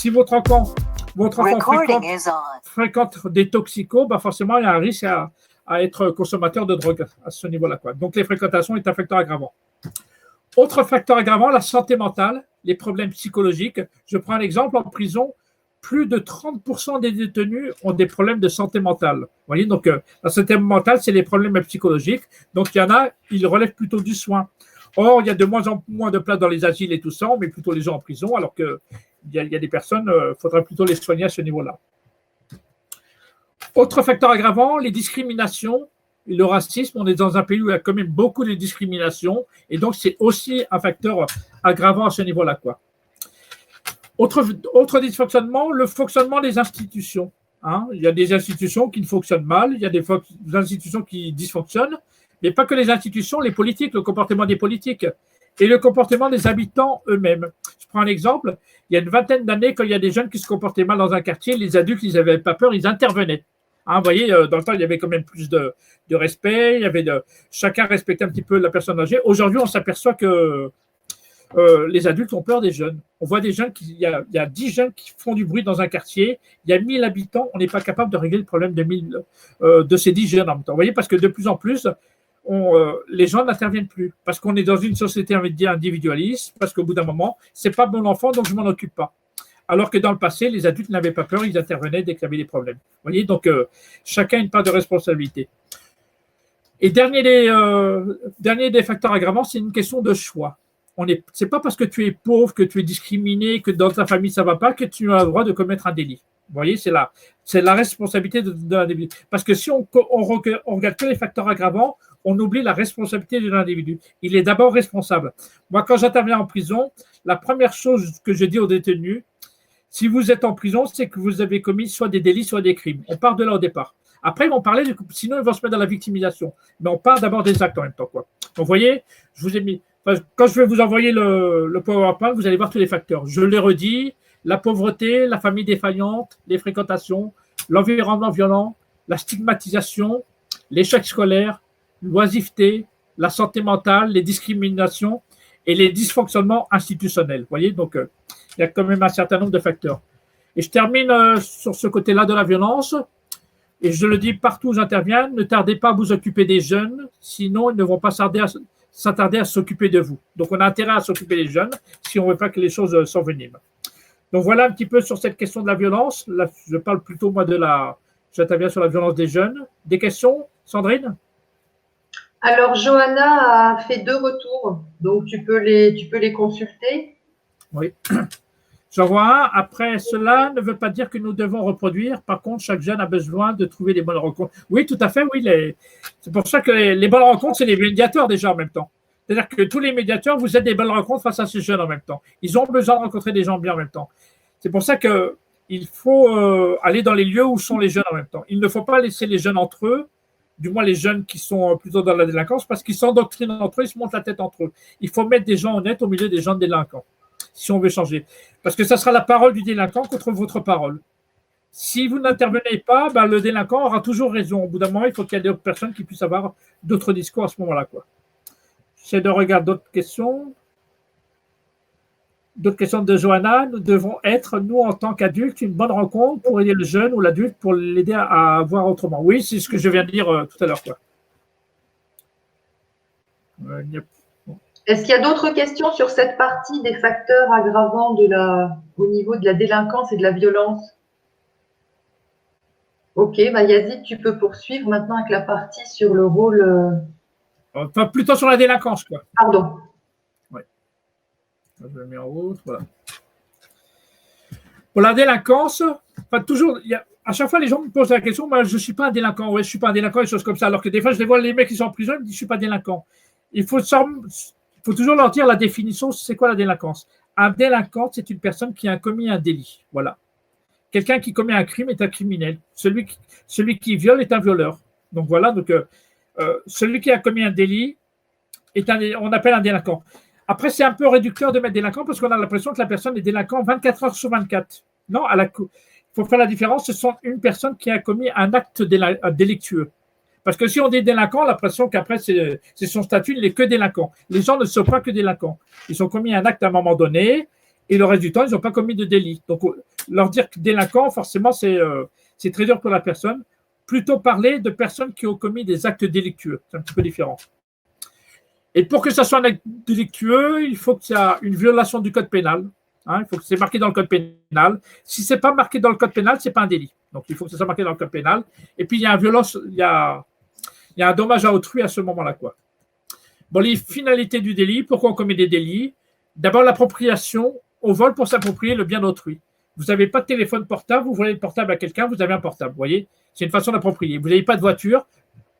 Si votre enfant fréquente des toxicos, bah forcément, il y a un risque à être consommateur de drogue à ce niveau-là, quoi. Donc, les fréquentations est un facteur aggravant. Autre facteur aggravant, la santé mentale, les problèmes psychologiques. Je prends un exemple, en prison, plus de 30% des détenus ont des problèmes de santé mentale. Vous voyez, donc la santé mentale, c'est les problèmes psychologiques. Donc, il y en a, ils relèvent plutôt du soin. Or, il y a de moins en moins de places dans les asiles et tout ça, mais plutôt les gens en prison, alors qu'il y a des personnes, il faudrait plutôt les soigner à ce niveau-là. Autre facteur aggravant, les discriminations. Le racisme, on est dans un pays où il y a quand même beaucoup de discrimination, et donc c'est aussi un facteur aggravant à ce niveau-là, quoi. Autre dysfonctionnement, le fonctionnement des institutions. Hein. Il y a des institutions qui fonctionnent mal, il y a des institutions qui dysfonctionnent, mais pas que les institutions, les politiques, le comportement des politiques et le comportement des habitants eux-mêmes. Je prends un exemple, il y a une vingtaine d'années, quand il y a des jeunes qui se comportaient mal dans un quartier, les adultes, ils n'avaient pas peur, ils intervenaient. Hein, vous voyez, dans le temps, il y avait quand même plus de respect, chacun respectait un petit peu la personne âgée. Aujourd'hui, on s'aperçoit que les adultes ont peur des jeunes. On voit des jeunes, il y a 10 jeunes qui font du bruit dans un quartier, il y a 1000 habitants, on n'est pas capable de régler le problème de ces 10 jeunes en même temps. Vous voyez, parce que de plus en plus, les gens n'interviennent plus, parce qu'on est dans une société individualiste, parce qu'au bout d'un moment, c'est pas mon enfant, donc je m'en occupe pas. Alors que dans le passé, les adultes n'avaient pas peur, ils intervenaient dès qu'il y avait des problèmes. Vous voyez, donc chacun a une part de responsabilité. Et dernier des facteurs aggravants, c'est une question de choix. C'est pas parce que tu es pauvre, que tu es discriminé, que dans ta famille ça va pas, que tu as le droit de commettre un délit. Vous voyez, c'est la responsabilité de l'individu. Parce que si on regarde que les facteurs aggravants, on oublie la responsabilité de l'individu. Il est d'abord responsable. Moi, quand j'interviens en prison, la première chose que je dis aux détenus, si vous êtes en prison, c'est que vous avez commis soit des délits, soit des crimes. On part de là au départ. Après, ils vont parler, sinon ils vont se mettre dans la victimisation. Mais on part d'abord des actes en même temps, quoi. Donc, vous voyez, je vous ai mis. Quand je vais vous envoyer le PowerPoint, vous allez voir tous les facteurs. Je les redis, la pauvreté, la famille défaillante, les fréquentations, l'environnement violent, la stigmatisation, l'échec scolaire, l'oisiveté, la santé mentale, les discriminations et les dysfonctionnements institutionnels. Vous voyez, donc il y a quand même un certain nombre de facteurs. Et je termine sur ce côté-là de la violence. Et je le dis partout où j'interviens, ne tardez pas à vous occuper des jeunes, sinon ils ne vont pas s'attarder à s'occuper de vous. Donc, on a intérêt à s'occuper des jeunes si on ne veut pas que les choses s'enveniment. Donc, voilà un petit peu sur cette question de la violence. Là, je parle plutôt, moi, j'interviens sur la violence des jeunes. Des questions, Sandrine? Alors, Johanna a fait 2 retours, donc tu peux les consulter. Oui. J'en vois un. Après, cela ne veut pas dire que nous devons reproduire. Par contre, chaque jeune a besoin de trouver les bonnes rencontres. Oui, tout à fait, oui. C'est pour ça que les bonnes rencontres, c'est les médiateurs déjà en même temps. C'est-à-dire que tous les médiateurs, vous êtes des bonnes rencontres face à ces jeunes en même temps. Ils ont besoin de rencontrer des gens bien en même temps. C'est pour ça qu'il faut aller dans les lieux où sont les jeunes en même temps. Il ne faut pas laisser les jeunes entre eux, du moins les jeunes qui sont plutôt dans la délinquance, parce qu'ils s'endoctrinent entre eux, ils se montent la tête entre eux. Il faut mettre des gens honnêtes au milieu des gens délinquants, si on veut changer. Parce que ça sera la parole du délinquant contre votre parole. Si vous n'intervenez pas, ben, le délinquant aura toujours raison. Au bout d'un moment, il faut qu'il y ait d'autres personnes qui puissent avoir d'autres discours à ce moment-là, quoi. J'essaie de regarder d'autres questions. D'autres questions de Johanna. Nous devons être, nous, en tant qu'adultes, une bonne rencontre pour aider le jeune ou l'adulte pour l'aider à voir autrement. Oui, c'est ce que je viens de dire tout à l'heure, quoi. Est-ce qu'il y a d'autres questions sur cette partie des facteurs aggravants au niveau de la délinquance et de la violence? Ok, Yazid, tu peux poursuivre maintenant avec la partie sur le rôle. Enfin, plutôt sur la délinquance, quoi. Pardon. Oui. Je le mets en haut, voilà. Pour la délinquance, enfin, toujours, à chaque fois, les gens me posent la question, je ne suis pas un délinquant, ouais, je ne suis pas un délinquant, des choses comme ça. Alors que des fois, je les vois, les mecs qui sont en prison, ils me disent, je ne suis pas délinquant. Il faut toujours leur dire la définition, c'est quoi la délinquance? Un délinquant, c'est une personne qui a commis un délit. Voilà. Quelqu'un qui commet un crime est un criminel. Celui qui viole est un violeur. Donc voilà, celui qui a commis un délit on appelle un délinquant. Après, c'est un peu réducteur de mettre délinquant parce qu'on a l'impression que la personne est délinquant 24 heures sur 24. Non, il faut faire la différence. Ce sont une personne qui a commis un acte délictueux. Parce que si on dit délinquant, l'impression qu'après, c'est son statut, il n'est que délinquant. Les gens ne sont pas que délinquants. Ils ont commis un acte à un moment donné et le reste du temps, ils n'ont pas commis de délit. Donc, leur dire délinquant, forcément, c'est très dur pour la personne. Plutôt parler de personnes qui ont commis des actes délictueux. C'est un petit peu différent. Et pour que ça soit un acte délictueux, il faut que ça ait une violation du code pénal. Il faut que c'est marqué dans le code pénal. Si ce n'est pas marqué dans le code pénal, ce n'est pas un délit. Donc, il faut que ça soit marqué dans le code pénal. Et puis, il y a un dommage à autrui à ce moment-là, quoi. Bon, les finalités du délit, pourquoi on commet des délits? D'abord, l'appropriation, on vole pour s'approprier le bien d'autrui. Vous n'avez pas de téléphone portable, vous volez le portable à quelqu'un, vous avez un portable, vous voyez? C'est une façon d'approprier. Vous n'avez pas de voiture,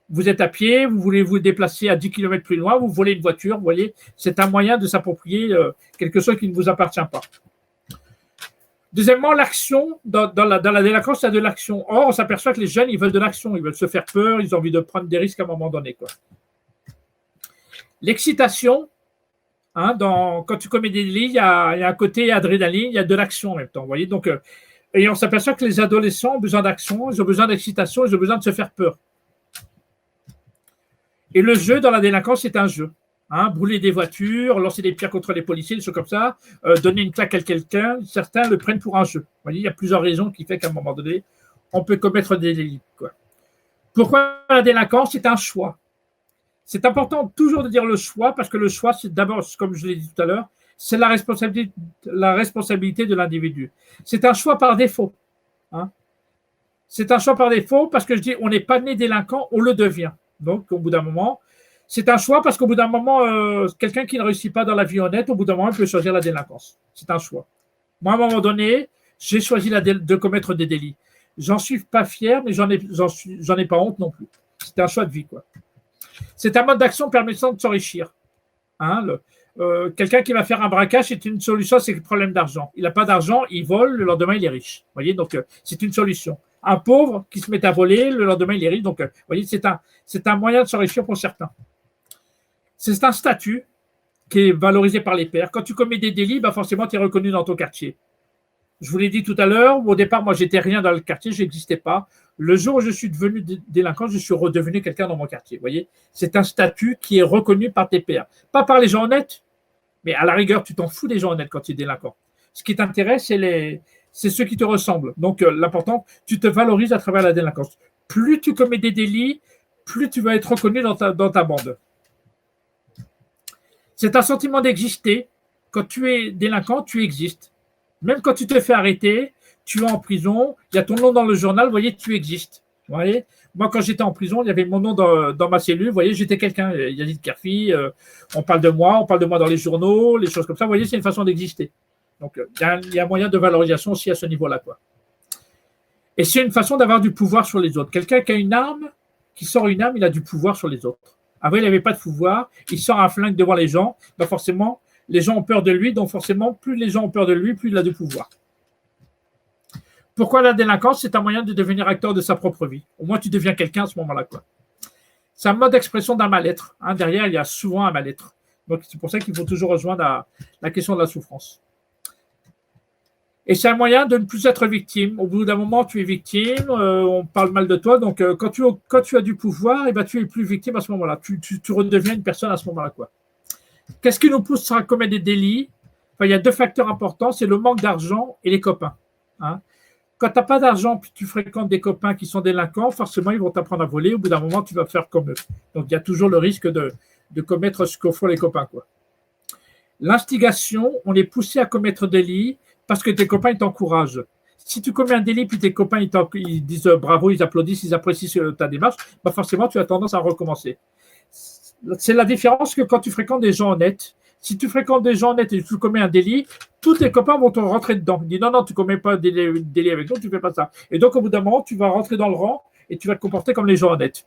vous êtes à pied, vous voulez vous déplacer à 10 km plus loin, vous volez une voiture, vous voyez? C'est un moyen de s'approprier quelque chose qui ne vous appartient pas. Deuxièmement, l'action. Dans la délinquance, il y a de l'action. Or, on s'aperçoit que les jeunes, ils veulent de l'action, ils veulent se faire peur, ils ont envie de prendre des risques à un moment donné, quoi. L'excitation, quand tu commets des délits, il y a un côté adrénaline, il y a de l'action en même temps. Vous voyez. Donc, et on s'aperçoit que les adolescents ont besoin d'action, ils ont besoin d'excitation, ils ont besoin de se faire peur. Et le jeu dans la délinquance, c'est un jeu. Brûler des voitures, lancer des pierres contre les policiers, des choses comme ça, donner une claque à quelqu'un, certains le prennent pour un jeu. Vous voyez, il y a plusieurs raisons qui font qu'à un moment donné, on peut commettre des délits, quoi. Pourquoi la délinquance? C'est un choix. C'est important toujours de dire le choix, parce que le choix, c'est d'abord, comme je l'ai dit tout à l'heure, c'est la responsabilité de l'individu. C'est un choix par défaut. C'est un choix par défaut parce que je dis, on n'est pas né délinquant, on le devient. Donc, au bout d'un moment, c'est un choix parce qu'au bout d'un moment, quelqu'un qui ne réussit pas dans la vie honnête, au bout d'un moment, il peut choisir la délinquance. C'est un choix. Moi, à un moment donné, j'ai choisi de commettre des délits. J'en suis pas fier, mais j'en ai pas honte non plus. C'est un choix de vie, quoi. C'est un mode d'action permettant de s'enrichir. Quelqu'un qui va faire un braquage, c'est une solution, c'est le problème d'argent. Il n'a pas d'argent, il vole, le lendemain, il est riche. Vous voyez, donc c'est une solution. Un pauvre qui se met à voler, le lendemain, il est riche. Donc, vous voyez, c'est un moyen de s'enrichir pour certains. C'est un statut qui est valorisé par les pairs. Quand tu commets des délits, forcément, tu es reconnu dans ton quartier. Je vous l'ai dit tout à l'heure, au départ, moi, j'étais rien dans le quartier, je n'existais pas. Le jour où je suis devenu délinquant, je suis redevenu quelqu'un dans mon quartier. Vous voyez, c'est un statut qui est reconnu par tes pairs. Pas par les gens honnêtes, mais à la rigueur, tu t'en fous des gens honnêtes quand tu es délinquant. Ce qui t'intéresse, c'est ceux qui te ressemblent. Donc, l'important, tu te valorises à travers la délinquance. Plus tu commets des délits, plus tu vas être reconnu dans ta bande. C'est un sentiment d'exister. Quand tu es délinquant, tu existes. Même quand tu te fais arrêter, tu es en prison, il y a ton nom dans le journal, vous voyez, tu existes. Vous voyez, moi, quand j'étais en prison, il y avait mon nom dans ma cellule, vous voyez, j'étais quelqu'un, Yazid Kerfi, on parle de moi dans les journaux, les choses comme ça, vous voyez, c'est une façon d'exister. Donc, il y a un moyen de valorisation aussi à ce niveau-là, quoi. Et c'est une façon d'avoir du pouvoir sur les autres. Quelqu'un qui a une arme, qui sort une arme, il a du pouvoir sur les autres. Avant, il n'avait pas de pouvoir, il sort un flingue devant les gens, forcément, les gens ont peur de lui, donc forcément, plus les gens ont peur de lui, plus il a du pouvoir. Pourquoi la délinquance? C'est un moyen de devenir acteur de sa propre vie. Au moins, tu deviens quelqu'un à ce moment-là, quoi. C'est un mode d'expression d'un mal-être. Derrière, il y a souvent un mal-être. Donc, c'est pour ça qu'il faut toujours rejoindre la question de la souffrance. Et c'est un moyen de ne plus être victime. Au bout d'un moment, tu es victime, on parle mal de toi. Donc, quand tu as du pouvoir, tu es plus victime à ce moment-là. Tu redeviens une personne à ce moment-là, quoi. Qu'est-ce qui nous pousse à commettre des délits? Il y a deux facteurs importants, c'est le manque d'argent et les copains. Quand tu n'as pas d'argent puis tu fréquentes des copains qui sont délinquants, forcément, ils vont t'apprendre à voler. Au bout d'un moment, tu vas faire comme eux. Donc, il y a toujours le risque de commettre ce que font les copains, quoi. L'instigation, on est poussé à commettre des délits parce que tes copains, ils t'encouragent. Si tu commets un délit puis tes copains, ils disent bravo, ils applaudissent, ils apprécient ta démarche, forcément, tu as tendance à recommencer. C'est la différence que quand tu fréquentes des gens honnêtes. Si tu fréquentes des gens honnêtes et tu commets un délit, tous tes copains vont te rentrer dedans. Ils disent non, tu ne commets pas de délit avec nous, tu ne fais pas ça. Et donc, au bout d'un moment, tu vas rentrer dans le rang et tu vas te comporter comme les gens honnêtes.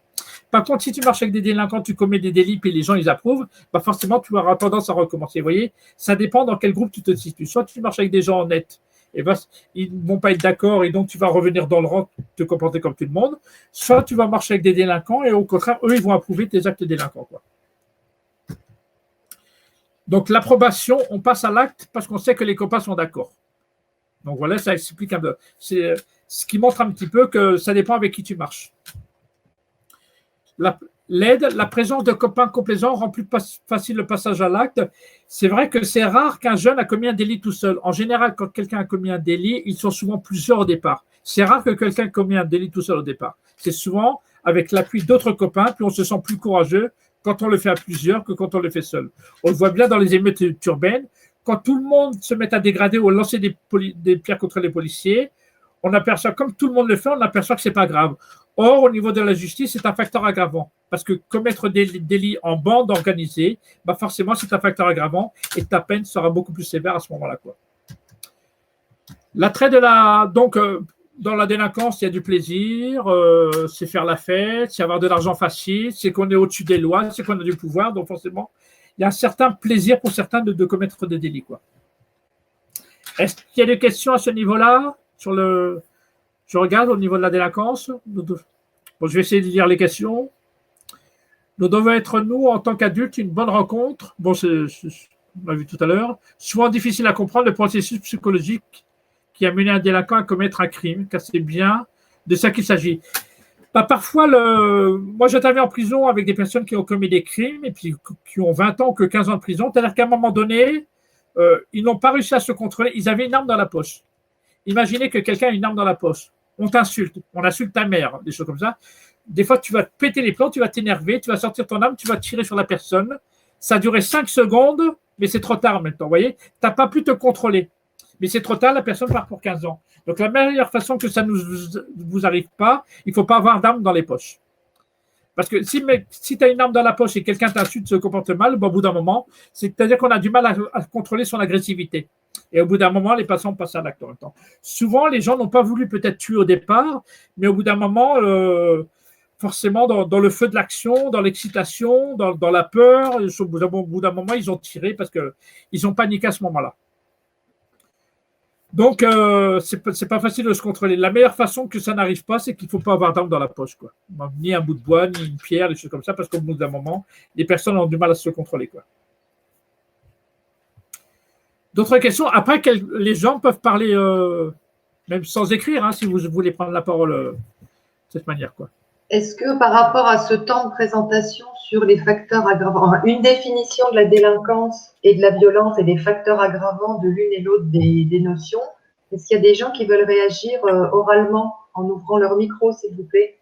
Par contre, si tu marches avec des délinquants, tu commets des délits et les gens, ils approuvent, forcément, tu auras tendance à recommencer. Vous voyez, ça dépend dans quel groupe tu te situes. Soit tu marches avec des gens honnêtes, et ils ne vont pas être d'accord et donc tu vas revenir dans le rang, te comporter comme tout le monde. Soit tu vas marcher avec des délinquants et au contraire, eux, ils vont approuver tes actes délinquants, quoi. Donc, l'approbation, on passe à l'acte parce qu'on sait que les copains sont d'accord. Donc, voilà, ça explique un peu. C'est ce qui montre un petit peu que ça dépend avec qui tu marches. L'aide, la présence de copains complaisants rend plus facile le passage à l'acte. C'est vrai que c'est rare qu'un jeune a commis un délit tout seul. En général, quand quelqu'un a commis un délit, ils sont souvent plusieurs au départ. C'est rare que quelqu'un ait commis un délit tout seul au départ. C'est souvent avec l'appui d'autres copains, puis on se sent plus courageux quand on le fait à plusieurs que quand on le fait seul. On le voit bien dans les émeutes urbaines. Quand tout le monde se met à dégrader ou à lancer des pierres contre les policiers, on aperçoit, comme tout le monde le fait, on aperçoit que ce n'est pas grave. Or, au niveau de la justice, c'est un facteur aggravant. Parce que commettre des délits en bande organisée, bah forcément, c'est un facteur aggravant et ta peine sera beaucoup plus sévère à ce moment-là, quoi. L'attrait de la. Donc, dans la délinquance, il y a du plaisir, c'est faire la fête, c'est avoir de l'argent facile, c'est qu'on est au-dessus des lois, c'est qu'on a du pouvoir. Donc, forcément, il y a un certain plaisir pour certains de commettre des délits, quoi. Est-ce qu'il y a des questions à ce niveau-là sur le. Je regarde au niveau de la délinquance. Bon, je vais essayer de lire les questions. Nous devons être, nous, en tant qu'adultes, une bonne rencontre. Bon, on l'a vu tout à l'heure. Souvent difficile à comprendre le processus psychologique qui a mené un délinquant à commettre un crime, car c'est bien de ça qu'il s'agit. Bah, parfois, moi, j'interviens en prison avec des personnes qui ont commis des crimes et puis qui ont 20 ans ou que 15 ans de prison. C'est-à-dire qu'à un moment donné, ils n'ont pas réussi à se contrôler. Ils avaient une arme dans la poche. Imaginez que quelqu'un a une arme dans la poche. On t'insulte, on insulte ta mère, des choses comme ça. Des fois, tu vas te péter les plombs, tu vas t'énerver, tu vas sortir ton arme, tu vas tirer sur la personne. Ça a duré 5 secondes, mais c'est trop tard maintenant. Vous voyez, tu n'as pas pu te contrôler. Mais c'est trop tard, la personne part pour 15 ans. Donc, la meilleure façon que ça ne vous arrive pas, il ne faut pas avoir d'arme dans les poches. Parce que si tu as une arme dans la poche et quelqu'un t'insulte, se comporte mal, bon, au bout d'un moment, c'est-à-dire qu'on a du mal à contrôler son agressivité. Et au bout d'un moment, les passants passent à l'acte en même temps. Souvent, les gens n'ont pas voulu peut-être tuer au départ, mais au bout d'un moment, forcément, dans le feu de l'action, dans l'excitation, dans la peur, au bout d'un moment, ils ont tiré parce qu'ils ont paniqué à ce moment-là. Donc, c'est pas facile de se contrôler. La meilleure façon que ça n'arrive pas, c'est qu'il ne faut pas avoir d'arme dans la poche, quoi. Ni un bout de bois, ni une pierre, des choses comme ça, parce qu'au bout d'un moment, les personnes ont du mal à se contrôler, quoi. D'autres questions? Après, les gens peuvent parler, même sans écrire, hein, si vous voulez prendre la parole de cette manière, quoi. Est-ce que par rapport à ce temps de présentation sur les facteurs aggravants, une définition de la délinquance et de la violence et des facteurs aggravants de l'une et l'autre des notions, est-ce qu'il y a des gens qui veulent réagir oralement en ouvrant leur micro, s'il vous plaît?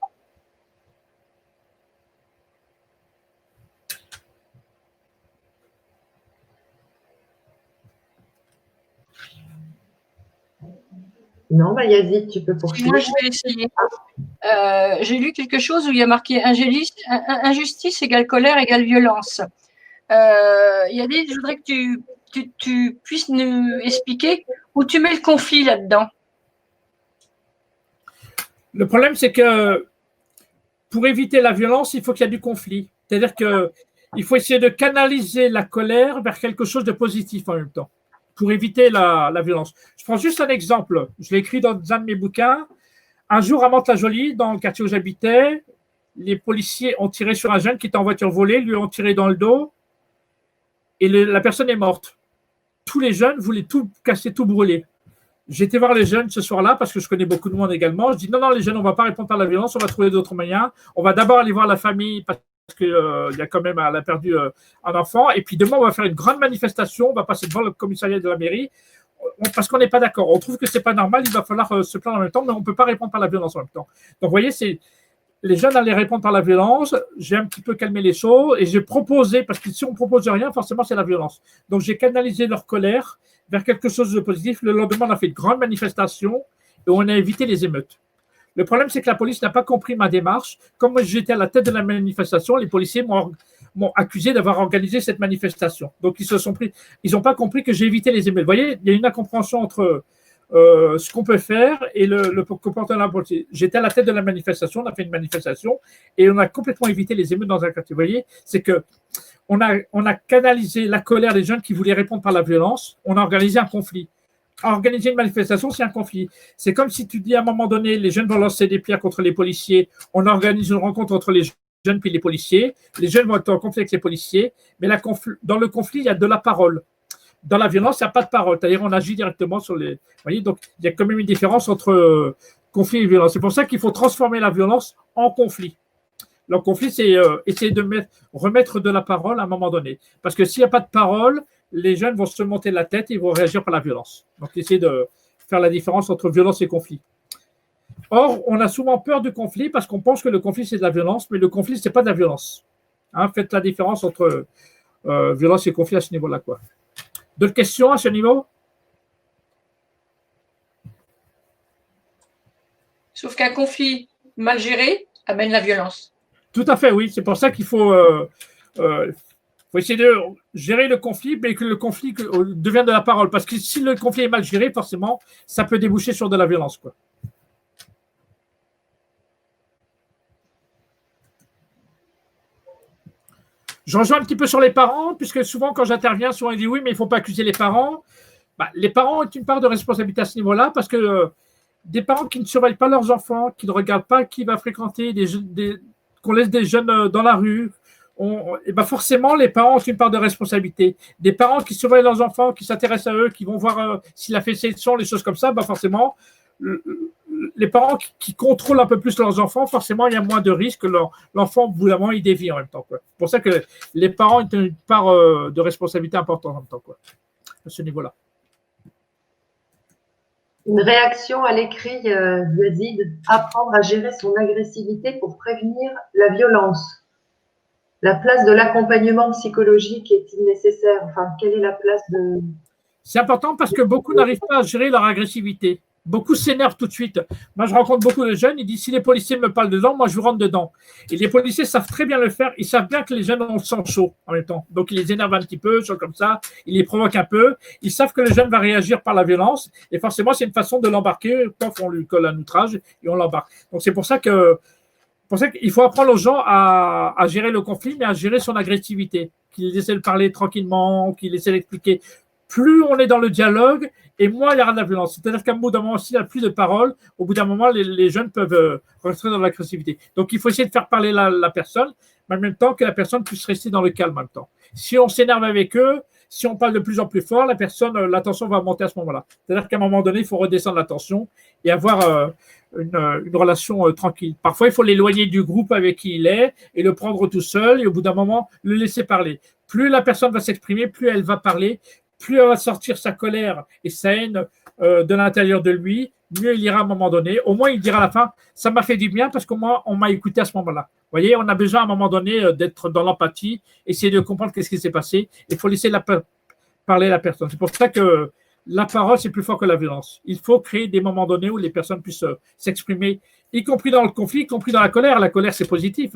Non, bah Yazid, tu peux poursuivre. Moi, je vais essayer. J'ai lu quelque chose où il y a marqué injustice égale colère égale violence. Yadid, je voudrais que tu puisses nous expliquer où tu mets le conflit là-dedans. Le problème, c'est que pour éviter la violence, il faut qu'il y ait du conflit. C'est-à-dire qu'il faut essayer de canaliser la colère vers quelque chose de positif en même temps, pour éviter la violence. Je prends juste un exemple. Je l'ai écrit dans un de mes bouquins. Un jour, à Mantes-la-Jolie, dans le quartier où j'habitais, les policiers ont tiré sur un jeune qui était en voiture volée, lui ont tiré dans le dos, et la personne est morte. Tous les jeunes voulaient tout casser, tout brûler. J'ai été voir les jeunes ce soir-là, parce que je connais beaucoup de monde également. Je dis non, les jeunes, on ne va pas répondre par la violence, on va trouver d'autres moyens. On va d'abord aller voir la famille, parce qu'il y a quand même, elle a perdu un enfant. Et puis demain, on va faire une grande manifestation, on va passer devant le commissariat de la mairie, parce qu'on n'est pas d'accord. On trouve que ce n'est pas normal, il va falloir se plaindre en même temps, mais on ne peut pas répondre par la violence en même temps. Donc, vous voyez, les jeunes allaient répondre par la violence. J'ai un petit peu calmé les choses et j'ai proposé, parce que si on ne propose rien, forcément, c'est la violence. Donc, j'ai canalisé leur colère vers quelque chose de positif. Le lendemain, on a fait de grandes manifestations et on a évité les émeutes. Le problème, c'est que la police n'a pas compris ma démarche. Comme moi, j'étais à la tête de la manifestation, les policiers m'ont accusé d'avoir organisé cette manifestation. Donc, ils n'ont pas compris que j'ai évité les émeutes. Vous voyez, il y a une incompréhension entre ce qu'on peut faire et le comportement de la police. J'étais à la tête de la manifestation, on a fait une manifestation et on a complètement évité les émeutes dans un quartier. Vous voyez, c'est que on a canalisé la colère des jeunes qui voulaient répondre par la violence. On a organisé un conflit. Organiser une manifestation, c'est un conflit. C'est comme si tu dis à un moment donné, les jeunes vont lancer des pierres contre les policiers. On organise une rencontre entre les jeunes puis les policiers. Les jeunes vont être en conflit avec les policiers. Mais dans le conflit, il y a de la parole. Dans la violence, il n'y a pas de parole. C'est-à-dire, on agit directement sur les. Vous voyez, donc il y a quand même une différence entre conflit et violence. C'est pour ça qu'il faut transformer la violence en conflit. Le conflit, c'est essayer de remettre de la parole à un moment donné. Parce que s'il n'y a pas de parole, les jeunes vont se monter la tête et ils vont réagir par la violence. Donc, essayer de faire la différence entre violence et conflit. Or, on a souvent peur du conflit parce qu'on pense que le conflit, c'est de la violence, mais le conflit, ce n'est pas de la violence. Hein, faites la différence entre violence et conflit à ce niveau-là, quoi. D'autres questions à ce niveau? Sauf qu'un conflit mal géré amène la violence. Tout à fait, oui. C'est pour ça qu'il faut essayer de gérer le conflit, mais que le conflit devienne de la parole. Parce que si le conflit est mal géré, forcément, ça peut déboucher sur de la violence, quoi. Je rejoins un petit peu sur les parents, puisque souvent, quand j'interviens, souvent, ils disent oui, mais il ne faut pas accuser les parents. Bah, les parents ont une part de responsabilité à ce niveau-là, parce que des parents qui ne surveillent pas leurs enfants, qui ne regardent pas qui va fréquenter, qu'on laisse des jeunes dans la rue, et ben forcément, les parents ont une part de responsabilité. Des parents qui surveillent leurs enfants, qui s'intéressent à eux, qui vont voir s'il a fait ses leçons, les choses comme ça, ben forcément, les parents qui contrôlent un peu plus leurs enfants, forcément, il y a moins de risques que l'enfant, au bout d'un moment, il dévie en même temps, quoi. C'est pour ça que les parents ont une part de responsabilité importante en même temps, quoi, à ce niveau-là. Une réaction à l'écrit Yazid, apprendre à gérer son agressivité pour prévenir la violence. La place de l'accompagnement psychologique est-il nécessaire? Enfin, quelle est la place de… C'est important parce que beaucoup n'arrivent pas à gérer leur agressivité. Beaucoup s'énervent tout de suite. Moi, je rencontre beaucoup de jeunes, ils disent si les policiers me parlent dedans, moi je rentre dedans. Et les policiers savent très bien le faire, ils savent bien que les jeunes ont le sang chaud en même temps. Donc ils les énervent un petit peu, choses comme ça, ils les provoquent un peu, ils savent que le jeune va réagir par la violence, et forcément c'est une façon de l'embarquer, quand on lui colle un outrage et on l'embarque. Donc c'est pour ça qu'il faut apprendre aux gens à gérer le conflit, mais à gérer son agressivité, qu'ils essaient de parler tranquillement, qu'ils essaient d'expliquer. Plus on est dans le dialogue, et moins il y aura de la violence. C'est-à-dire qu'à un bout d'un moment, s'il n'y a plus de parole, au bout d'un moment, les jeunes peuvent rentrer dans l'agressivité. Donc, il faut essayer de faire parler la personne, mais en même temps que la personne puisse rester dans le calme en même temps. Si on s'énerve avec eux, si on parle de plus en plus fort, la tension va monter à ce moment-là. C'est-à-dire qu'à un moment donné, il faut redescendre la tension et avoir une relation tranquille. Parfois, il faut l'éloigner du groupe avec qui il est et le prendre tout seul et au bout d'un moment, le laisser parler. Plus la personne va s'exprimer, plus elle va parler, plus elle va sortir sa colère et sa haine de l'intérieur de lui, mieux il ira à un moment donné. Au moins, il dira à la fin, ça m'a fait du bien parce qu'au moins, on m'a écouté à ce moment-là. Vous voyez, on a besoin à un moment donné d'être dans l'empathie, essayer de comprendre qu'est-ce qui s'est passé. Il faut laisser parler la personne. C'est pour ça que la parole, c'est plus fort que la violence. Il faut créer des moments donnés où les personnes puissent s'exprimer, y compris dans le conflit, y compris dans la colère. La colère, c'est positif.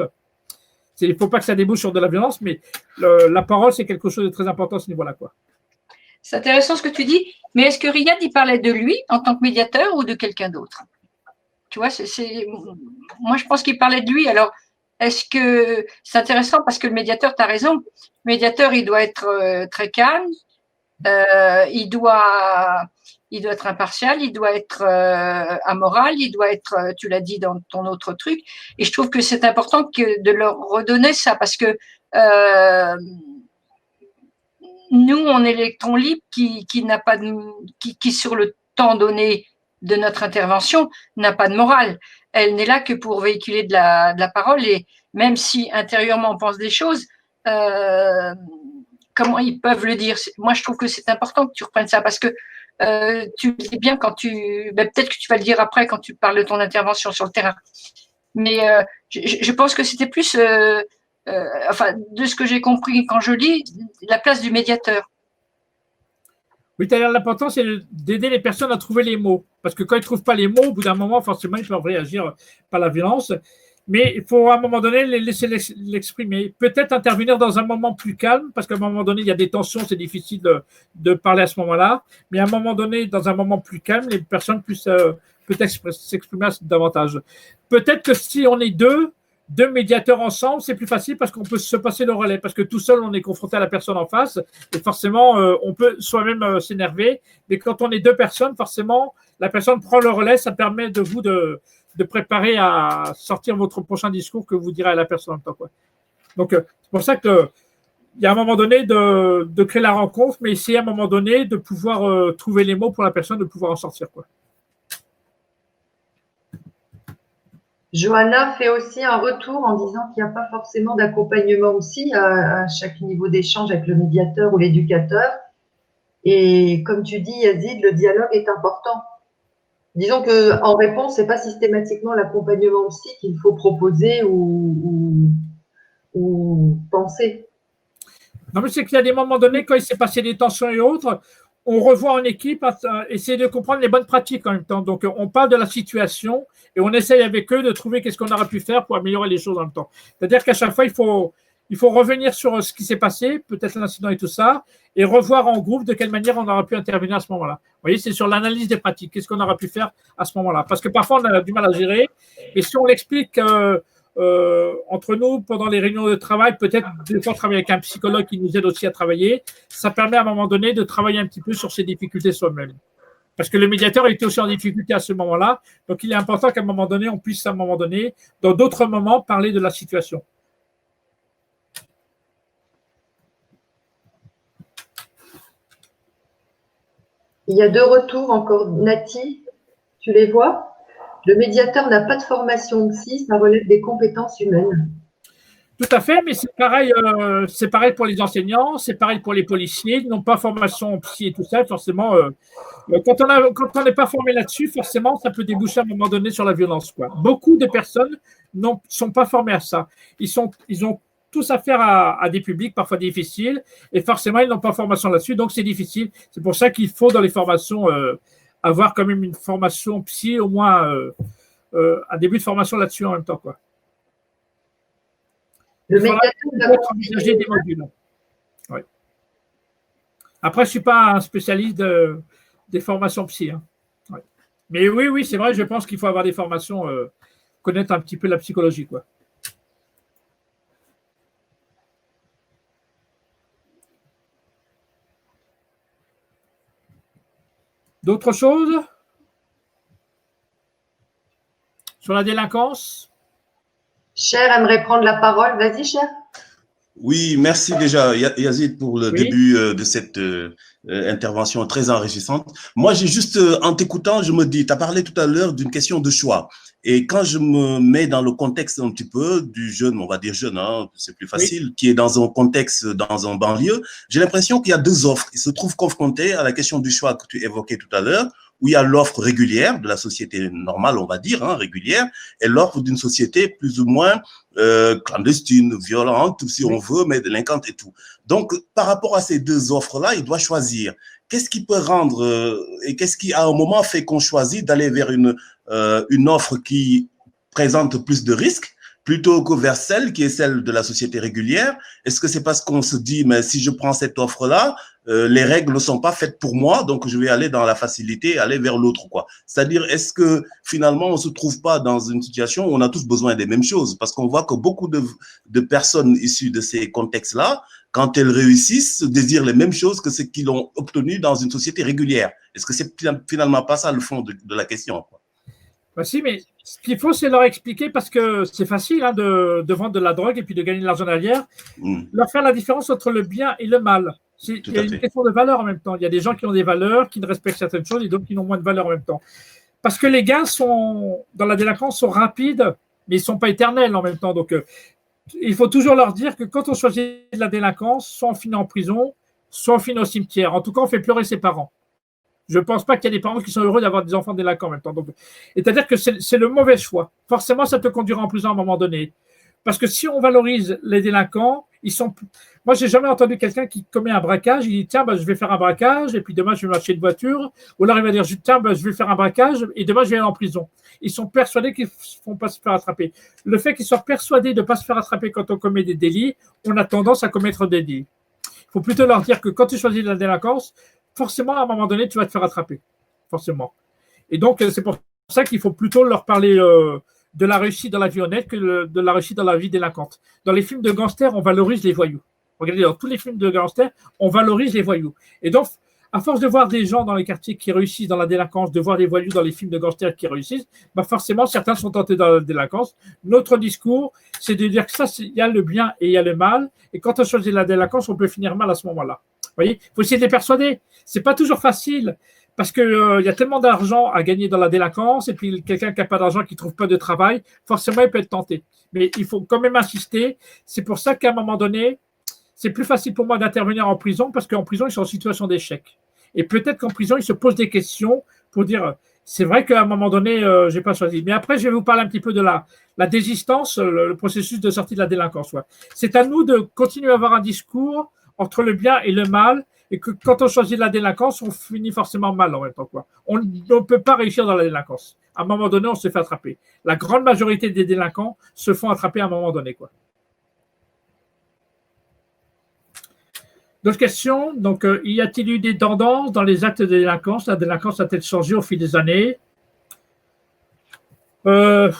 Il ne faut pas que ça débouche sur de la violence, mais la parole, c'est quelque chose de très important à ce niveau-là, quoi. C'est intéressant ce que tu dis, mais est-ce que Riyad, il parlait de lui en tant que médiateur ou de quelqu'un d'autre? Tu vois, moi, je pense qu'il parlait de lui. Alors, est-ce que c'est intéressant parce que le médiateur, tu as raison, le médiateur, il doit être très calme, il doit être impartial, il doit être amoral, il doit être, tu l'as dit dans ton autre truc, et je trouve que c'est important de leur redonner ça parce que nous, on est l'électron libre qui n'a pas qui sur le temps donné de notre intervention n'a pas de morale. Elle n'est là que pour véhiculer de la parole et même si intérieurement on pense des choses, comment ils peuvent le dire? Moi, je trouve que c'est important que tu reprennes ça parce que tu le dis bien quand peut-être que tu vas le dire après quand tu parles de ton intervention sur le terrain. Mais je pense que c'était plus enfin, de ce que j'ai compris quand je lis, la place du médiateur. Oui, c'est-à-dire l'important, c'est d'aider les personnes à trouver les mots. Parce que quand ils ne trouvent pas les mots, au bout d'un moment, forcément, ils peuvent réagir par la violence. Mais il faut à un moment donné les laisser l'exprimer. Peut-être intervenir dans un moment plus calme, parce qu'à un moment donné, il y a des tensions, c'est difficile de parler à ce moment-là. Mais à un moment donné, dans un moment plus calme, les personnes puissent peut-être s'exprimer davantage. Peut-être que si on est deux médiateurs ensemble, c'est plus facile parce qu'on peut se passer le relais. Parce que tout seul, on est confronté à la personne en face et forcément, on peut soi-même s'énerver. Mais quand on est deux personnes, forcément, la personne prend le relais. Ça permet de vous de préparer à sortir votre prochain discours que vous direz à la personne en même temps, quoi. Donc, c'est pour ça qu'il y a un moment donné de créer la rencontre, mais essayer à un moment donné de pouvoir trouver les mots pour la personne, de pouvoir en sortir, quoi. Johanna fait aussi un retour en disant qu'il n'y a pas forcément d'accompagnement aussi à chaque niveau d'échange avec le médiateur ou l'éducateur. Et comme tu dis, Yazid, le dialogue est important. Disons qu'en réponse, ce n'est pas systématiquement l'accompagnement psy qu'il faut proposer ou penser. Non, mais c'est qu'il y a des moments donnés, quand il s'est passé des tensions et autres, on revoit en équipe, essayer de comprendre les bonnes pratiques en même temps. Donc, on parle de la situation et on essaye avec eux de trouver qu'est-ce qu'on aurait pu faire pour améliorer les choses en même temps. C'est-à-dire qu'à chaque fois, il faut revenir sur ce qui s'est passé, peut-être l'incident et tout ça, et revoir en groupe de quelle manière on aurait pu intervenir à ce moment-là. Vous voyez, c'est sur l'analyse des pratiques. Qu'est-ce qu'on aurait pu faire à ce moment-là? Parce que parfois, on a du mal à gérer. Et si on l'explique entre nous, pendant les réunions de travail, peut-être des fois travailler avec un psychologue qui nous aide aussi à travailler, ça permet à un moment donné de travailler un petit peu sur ses difficultés soi-même. Parce que le médiateur était aussi en difficulté à ce moment-là, donc il est important qu'à un moment donné, on puisse à un moment donné, dans d'autres moments, parler de la situation. Il y a 2 retours encore. Nati, tu les vois? Le médiateur n'a pas de formation psy, ça relève des compétences humaines. Tout à fait, mais c'est pareil pour les enseignants, c'est pareil pour les policiers, ils n'ont pas formation psy et tout ça, forcément. Quand on n'est pas formé là-dessus, forcément, ça peut déboucher à un moment donné sur la violence, quoi. Beaucoup de personnes ne sont pas formées à ça. Ils ont tous affaire à des publics parfois difficiles, et forcément, ils n'ont pas formation là-dessus, donc c'est difficile. C'est pour ça qu'il faut, dans les formations, avoir quand même une formation psy, au moins un début de formation là-dessus en même temps, quoi. Le médiateur doit envisager des modules. Ouais. Après, je ne suis pas un spécialiste des formations psy. Hein. Ouais. Mais oui, c'est vrai, je pense qu'il faut avoir des formations, connaître un petit peu la psychologie, quoi. D'autres choses sur la délinquance? Cher aimerait prendre la parole. Vas-y, Cher. Oui, merci déjà Yazid pour le début de cette intervention très enrichissante. Moi, j'ai juste, en t'écoutant, je me dis, tu as parlé tout à l'heure d'une question de choix. Et quand je me mets dans le contexte un petit peu du jeune, on va dire jeune, hein, c'est plus facile, qui est dans un contexte, dans un banlieue, j'ai l'impression qu'il y a 2 offres. Il se trouve confronté à la question du choix que tu évoquais tout à l'heure, où il y a l'offre régulière de la société normale, on va dire, hein, régulière, et l'offre d'une société plus ou moins clandestine, violente, si on veut, mais délinquante et tout. Donc, par rapport à ces 2 offres-là, il doit choisir. Qu'est-ce qui peut rendre et qu'est-ce qui, à un moment, fait qu'on choisit d'aller vers une offre qui présente plus de risques plutôt que vers celle qui est celle de la société régulière? Est-ce que c'est parce qu'on se dit, mais si je prends cette offre-là, les règles ne sont pas faites pour moi, donc je vais aller dans la facilité, aller vers l'autre, quoi. C'est-à-dire, est-ce que finalement, on ne se trouve pas dans une situation où on a tous besoin des mêmes choses? Parce qu'on voit que beaucoup de personnes issues de ces contextes-là, quand elles réussissent, désirent les mêmes choses que ce qu'ils ont obtenu dans une société régulière. Est-ce que c'est finalement pas ça le fond de la question, quoi? Bah si, mais ce qu'il faut, c'est leur expliquer, parce que c'est facile hein, de vendre de la drogue et puis de gagner de l'argent derrière, leur faire la différence entre le bien et le mal. Il y a une question de valeur en même temps. Il y a des gens qui ont des valeurs, qui ne respectent certaines choses et d'autres qui ont moins de valeur en même temps. Parce que les gains dans la délinquance sont rapides, mais ils ne sont pas éternels en même temps. Donc, il faut toujours leur dire que quand on choisit la délinquance, soit on finit en prison, soit on finit au cimetière. En tout cas, on fait pleurer ses parents. Je ne pense pas qu'il y a des parents qui sont heureux d'avoir des enfants délinquants en même temps. C'est-à-dire que c'est le mauvais choix. Forcément, ça te conduira en prison à un moment donné. Parce que si on valorise les délinquants, moi, je n'ai jamais entendu quelqu'un qui commet un braquage, il dit tiens, je vais faire un braquage, et puis demain, je vais m'acheter une voiture. Ou alors, il va dire tiens, je vais faire un braquage, et demain, je vais aller en prison. Ils sont persuadés qu'ils ne vont pas se faire attraper. Le fait qu'ils soient persuadés de ne pas se faire attraper quand on commet des délits, on a tendance à commettre des délits. Il faut plutôt leur dire que quand tu choisis la délinquance, forcément, à un moment donné, tu vas te faire attraper. Forcément. Et donc, c'est pour ça qu'il faut plutôt leur parler de la réussite dans la vie honnête que de la réussite dans la vie délinquante. Dans les films de gangsters, on valorise les voyous. Regardez, dans tous les films de gangsters, on valorise les voyous. Et donc, à force de voir des gens dans les quartiers qui réussissent dans la délinquance, de voir des voyous dans les films de gangsters qui réussissent, forcément, certains sont tentés dans la délinquance. Notre discours, c'est de dire que ça, il y a le bien et il y a le mal. Et quand on choisit la délinquance, on peut finir mal à ce moment-là. Vous voyez, il faut essayer de les persuader. Ce n'est pas toujours facile, parce qu'il y a tellement d'argent à gagner dans la délinquance, et puis quelqu'un qui n'a pas d'argent, qui ne trouve pas de travail, forcément, il peut être tenté. Mais il faut quand même insister. C'est pour ça qu'à un moment donné, c'est plus facile pour moi d'intervenir en prison, parce qu'en prison, ils sont en situation d'échec. Et peut-être qu'en prison, ils se posent des questions pour dire, c'est vrai qu'à un moment donné, je n'ai pas choisi. Mais après, je vais vous parler un petit peu de la désistance, le processus de sortie de la délinquance. Ouais. C'est à nous de continuer à avoir un discours entre le bien et le mal, et que quand on choisit la délinquance, on finit forcément mal en même temps. Quoi. On ne peut pas réussir dans la délinquance. À un moment donné, on se fait attraper. La grande majorité des délinquants se font attraper à un moment donné. Quoi. D'autres questions. Donc, y a-t-il eu des tendances dans les actes de délinquance? La délinquance a-t-elle changé au fil des années? De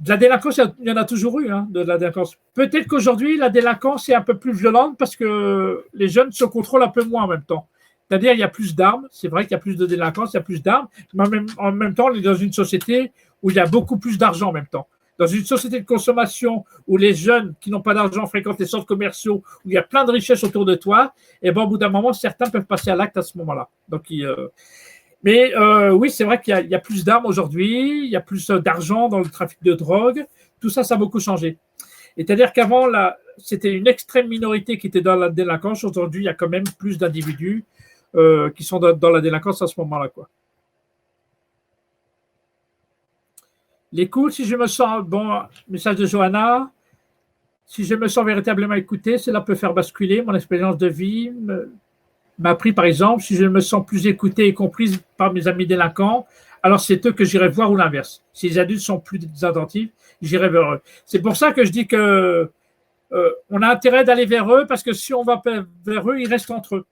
la délinquance, il y en a toujours eu, de la délinquance. Peut-être qu'aujourd'hui, la délinquance est un peu plus violente parce que les jeunes se contrôlent un peu moins en même temps. C'est-à-dire, il y a plus d'armes. C'est vrai qu'il y a plus de délinquance, il y a plus d'armes. Mais en même temps, on est dans une société où il y a beaucoup plus d'argent en même temps. Dans une société de consommation où les jeunes qui n'ont pas d'argent fréquentent les centres commerciaux, où il y a plein de richesses autour de toi, et au bout d'un moment, certains peuvent passer à l'acte à ce moment-là. Donc, mais oui, c'est vrai qu'il y a plus d'armes aujourd'hui, il y a plus d'argent dans le trafic de drogue. Tout ça, ça a beaucoup changé. C'est-à-dire qu'avant, c'était une extrême minorité qui était dans la délinquance. Aujourd'hui, il y a quand même plus d'individus qui sont dans la délinquance à ce moment-là, quoi. L'écoute, si je me sens, bon, message de Johanna, si je me sens véritablement écouté, cela peut faire basculer mon expérience de vie. M'a appris, par exemple, si je me sens plus écouté et comprise par mes amis délinquants, alors c'est eux que j'irai voir ou l'inverse. Si les adultes sont plus attentifs, j'irai vers eux. C'est pour ça que je dis que on a intérêt d'aller vers eux, parce que si on va vers eux, ils restent entre eux.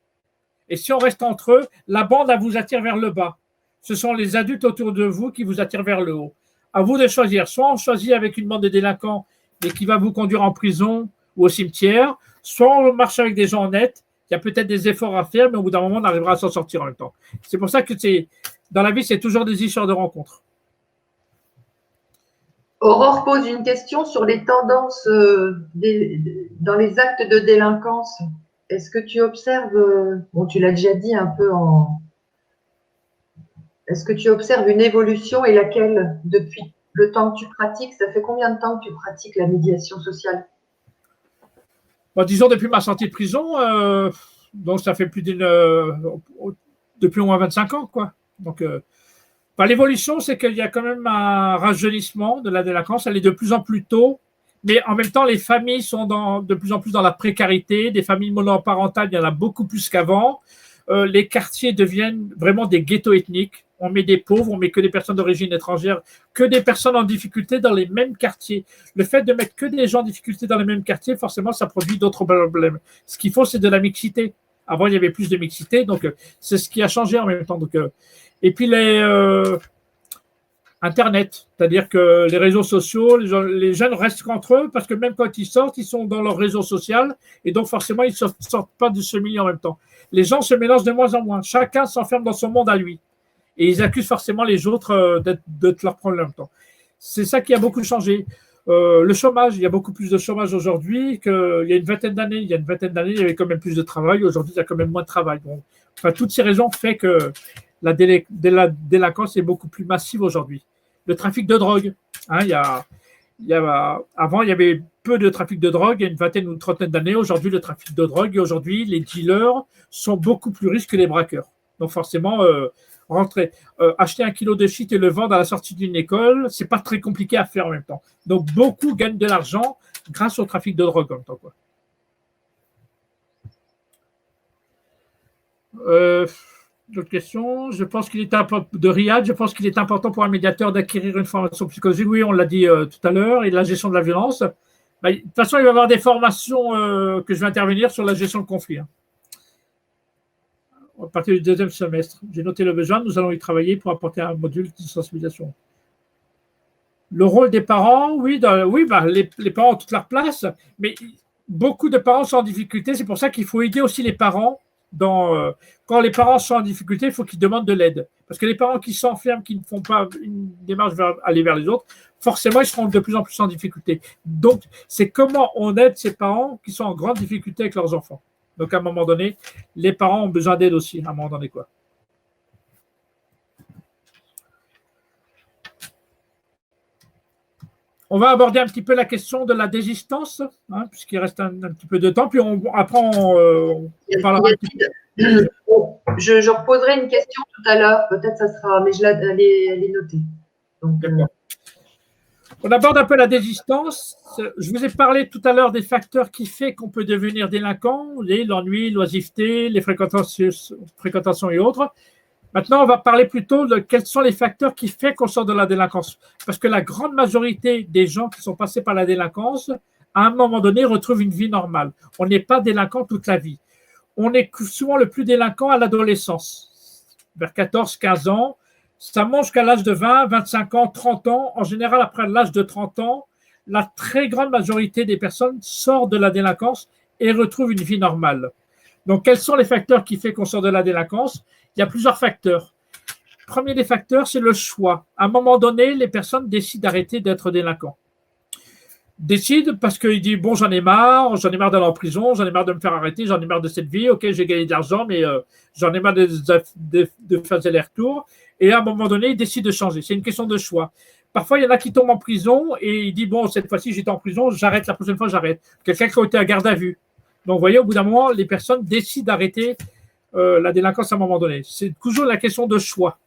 Et si on reste entre eux, la bande, elle vous attire vers le bas. Ce sont les adultes autour de vous qui vous attirent vers le haut. À vous de choisir. Soit on choisit avec une bande de délinquants et qui va vous conduire en prison ou au cimetière, soit on marche avec des gens honnêtes. Il y a peut-être des efforts à faire, mais au bout d'un moment, on arrivera à s'en sortir en même temps. C'est pour ça que dans la vie, c'est toujours des histoires de rencontres. Aurore pose une question sur les tendances dans les actes de délinquance. Est-ce que tu observes, bon, tu l'as déjà dit un peu est-ce que tu observes une évolution et laquelle, depuis le temps que tu pratiques, ça fait combien de temps que tu pratiques la médiation sociale? Bon, disons depuis ma sortie de prison, donc ça fait depuis au moins 25 ans, quoi. Donc, l'évolution, c'est qu'il y a quand même un rajeunissement de la délinquance. Elle est de plus en plus tôt, mais en même temps, les familles sont de plus en plus dans la précarité. Des familles monoparentales, il y en a beaucoup plus qu'avant. Les quartiers deviennent vraiment des ghettos ethniques. On met des pauvres, on met que des personnes d'origine étrangère, que des personnes en difficulté dans les mêmes quartiers. Le fait de mettre que des gens en difficulté dans les mêmes quartiers, forcément, ça produit d'autres problèmes. Ce qu'il faut, c'est de la mixité. Avant, il y avait plus de mixité, donc c'est ce qui a changé en même temps. Donc, et puis Internet, c'est-à-dire que les réseaux sociaux, les jeunes restent entre eux parce que même quand ils sortent, ils sont dans leur réseau social et donc forcément, ils ne sortent pas de ce milieu en même temps. Les gens se mélangent de moins en moins. Chacun s'enferme dans son monde à lui. Et ils accusent forcément les autres d'être leur problème en même temps. C'est ça qui a beaucoup changé. Le chômage, il y a beaucoup plus de chômage aujourd'hui qu'il y a une vingtaine d'années. Il y a une vingtaine d'années, il y avait quand même plus de travail. Aujourd'hui, il y a quand même moins de travail. Donc, toutes ces raisons font que la délinquance est beaucoup plus massive aujourd'hui. Le trafic de drogue, avant, il y avait peu de trafic de drogue, il y a une vingtaine ou une trentaine d'années. Aujourd'hui, le trafic de drogue, et aujourd'hui, les dealers sont beaucoup plus riches que les braqueurs. Donc, forcément, acheter 1 kilo de shit et le vendre à la sortie d'une école, c'est pas très compliqué à faire en même temps. Donc, beaucoup gagnent de l'argent grâce au trafic de drogue en même temps, quoi. D'autres questions? Je pense qu'il est important de Riyad. Je pense qu'il est important pour un médiateur d'acquérir une formation psychologique. Oui, on l'a dit tout à l'heure, et la gestion de la violence. De toute façon, il va y avoir des formations que je vais intervenir sur la gestion de conflit. À partir du 2e semestre. J'ai noté le besoin. Nous allons y travailler pour apporter un module de sensibilisation. Le rôle des parents, oui, les parents ont toute leur place, mais beaucoup de parents sont en difficulté. C'est pour ça qu'il faut aider aussi les parents. Quand les parents sont en difficulté, il faut qu'ils demandent de l'aide. Parce que les parents qui s'enferment, qui ne font pas une démarche aller vers les autres, forcément, ils seront de plus en plus en difficulté. Donc, c'est comment on aide ces parents qui sont en grande difficulté avec leurs enfants. Donc, à un moment donné, les parents ont besoin d'aide aussi, à un moment donné, quoi. On va aborder un petit peu la question de la désistance, hein, puisqu'il reste un petit peu de temps, puis après on parlera. Je reposerai une question tout à l'heure, peut-être ça sera, mais elle est notée. Donc, on aborde un peu la désistance. Je vous ai parlé tout à l'heure des facteurs qui font qu'on peut devenir délinquant, l'ennui, l'oisiveté, les fréquentations et autres. Maintenant, on va parler plutôt de quels sont les facteurs qui font qu'on sort de la délinquance. Parce que la grande majorité des gens qui sont passés par la délinquance, à un moment donné, retrouvent une vie normale. On n'est pas délinquant toute la vie. On est souvent le plus délinquant à l'adolescence, vers 14, 15 ans. Ça monte jusqu'à l'âge de 20, 25 ans, 30 ans. En général, après l'âge de 30 ans, la très grande majorité des personnes sortent de la délinquance et retrouvent une vie normale. Donc, quels sont les facteurs qui font qu'on sort de la délinquance? Il y a plusieurs facteurs. Le premier des facteurs, c'est le choix. À un moment donné, les personnes décident d'arrêter d'être délinquants. Décident parce qu'ils disent, bon, j'en ai marre d'aller en prison, j'en ai marre de me faire arrêter, j'en ai marre de cette vie, ok, j'ai gagné de l'argent, mais j'en ai marre de faire des allers-retours. Et à un moment donné, ils décident de changer. C'est une question de choix. Parfois, il y en a qui tombent en prison et ils disent, bon, cette fois-ci, j'étais en prison, j'arrête, la prochaine fois, j'arrête. Quelqu'un qui a été à garde à vue. Donc, vous voyez, au bout d'un moment, les personnes décident d'arrêter la délinquance à un moment donné. C'est toujours la question de choix.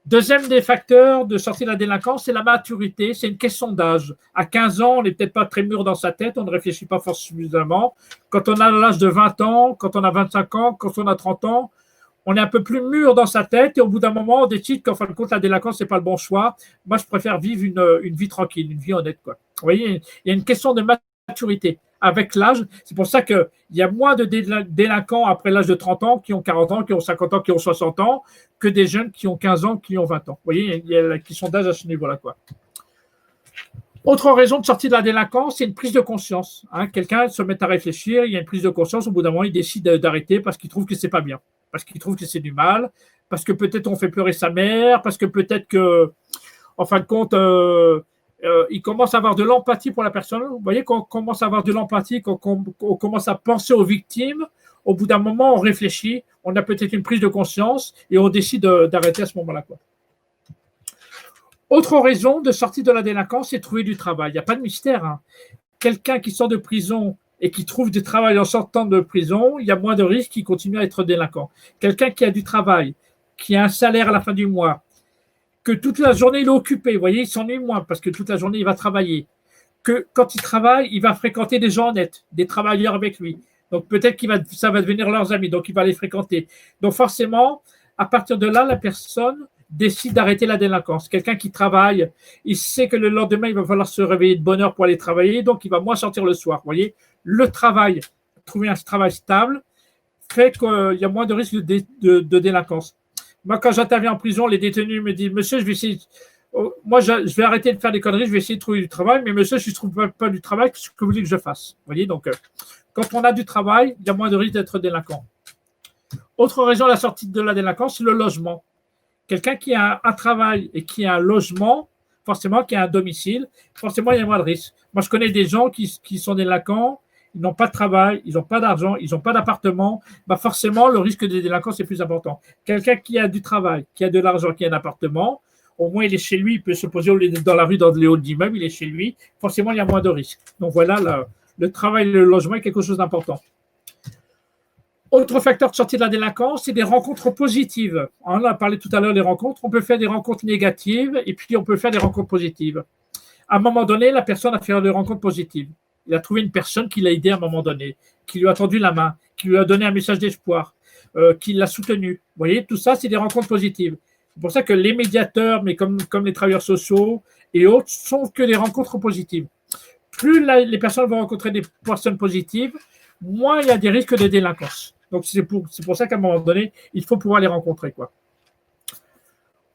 Deuxième des facteurs de sortir de la délinquance, c'est la maturité, c'est une question d'âge. À 15 ans, on n'est peut-être pas très mûr dans sa tête, on ne réfléchit pas forcément suffisamment. Quand on a l'âge de 20 ans, quand on a 25 ans, quand on a 30 ans, on est un peu plus mûr dans sa tête et au bout d'un moment, on décide qu'en fin de compte, la délinquance, ce n'est pas le bon choix. Moi, je préfère vivre une vie tranquille, une vie honnête, quoi. Vous voyez, il y a une question de maturité. Avec l'âge, c'est pour ça qu'il y a moins de délinquants après l'âge de 30 ans, qui ont 40 ans, qui ont 50 ans, qui ont 60 ans, que des jeunes qui ont 15 ans, qui ont 20 ans. Vous voyez, il y a la question d'âge à ce niveau-là, quoi. Autre raison de sortie de la délinquance, c'est une prise de conscience. Hein. Quelqu'un se met à réfléchir, il y a une prise de conscience, au bout d'un moment, il décide d'arrêter parce qu'il trouve que c'est pas bien, parce qu'il trouve que c'est du mal, parce que peut-être on fait pleurer sa mère, parce que peut-être que, en fin de compte, il commence à avoir de l'empathie pour la personne. Vous voyez, quand on commence à avoir de l'empathie, quand on commence à penser aux victimes, au bout d'un moment, on réfléchit, on a peut-être une prise de conscience et on décide d'arrêter à ce moment-là, quoi. Autre raison de sortie de la délinquance, c'est trouver du travail. Il n'y a pas de mystère. Hein. Quelqu'un qui sort de prison et qui trouve du travail en sortant de prison, il y a moins de risques qu'il continue à être délinquant. Quelqu'un qui a du travail, qui a un salaire à la fin du mois, que toute la journée il est occupé, vous voyez, il s'ennuie moins parce que toute la journée il va travailler, que quand il travaille, il va fréquenter des gens honnêtes, des travailleurs avec lui. Donc peut-être ça va devenir leurs amis, donc il va les fréquenter. Donc forcément, à partir de là, la personne décide d'arrêter la délinquance. Quelqu'un qui travaille, il sait que le lendemain, il va falloir se réveiller de bonne heure pour aller travailler, donc il va moins sortir le soir. Vous voyez, le travail, trouver un travail stable, fait qu'il y a moins de risques de délinquance. Moi, quand j'interviens en prison, les détenus me disent, monsieur, je vais essayer, moi, je vais arrêter de faire des conneries, je vais essayer de trouver du travail, mais monsieur, si je ne trouve pas du travail, qu'est-ce que vous voulez que je fasse? Vous voyez, donc, quand on a du travail, il y a moins de risques d'être délinquant. Autre raison de la sortie de la délinquance, c'est le logement. Quelqu'un qui a un travail et qui a un logement, forcément, qui a un domicile, forcément, il y a moins de risques. Moi, je connais des gens qui sont délinquants, ils n'ont pas de travail, ils n'ont pas d'argent, ils n'ont pas d'appartement, bah forcément, le risque de délinquance est plus important. Quelqu'un qui a du travail, qui a de l'argent, qui a un appartement, au moins, il est chez lui, il peut se poser dans la rue, dans les halls d'immeubles, il est chez lui, forcément, il y a moins de risques. Donc voilà, le travail et le logement est quelque chose d'important. Autre facteur de sortie de la délinquance, c'est des rencontres positives. On a parlé tout à l'heure des rencontres. On peut faire des rencontres négatives et puis on peut faire des rencontres positives. À un moment donné, la personne a fait des rencontres positives. Il a trouvé une personne qui l'a aidé à un moment donné, qui lui a tendu la main, qui lui a donné un message d'espoir, qui l'a soutenu. Vous voyez, tout ça, c'est des rencontres positives. C'est pour ça que les médiateurs, mais comme les travailleurs sociaux et autres, sont que des rencontres positives. Plus les personnes vont rencontrer des personnes positives, moins il y a des risques de délinquance. Donc, c'est pour ça qu'à un moment donné, il faut pouvoir les rencontrer, quoi.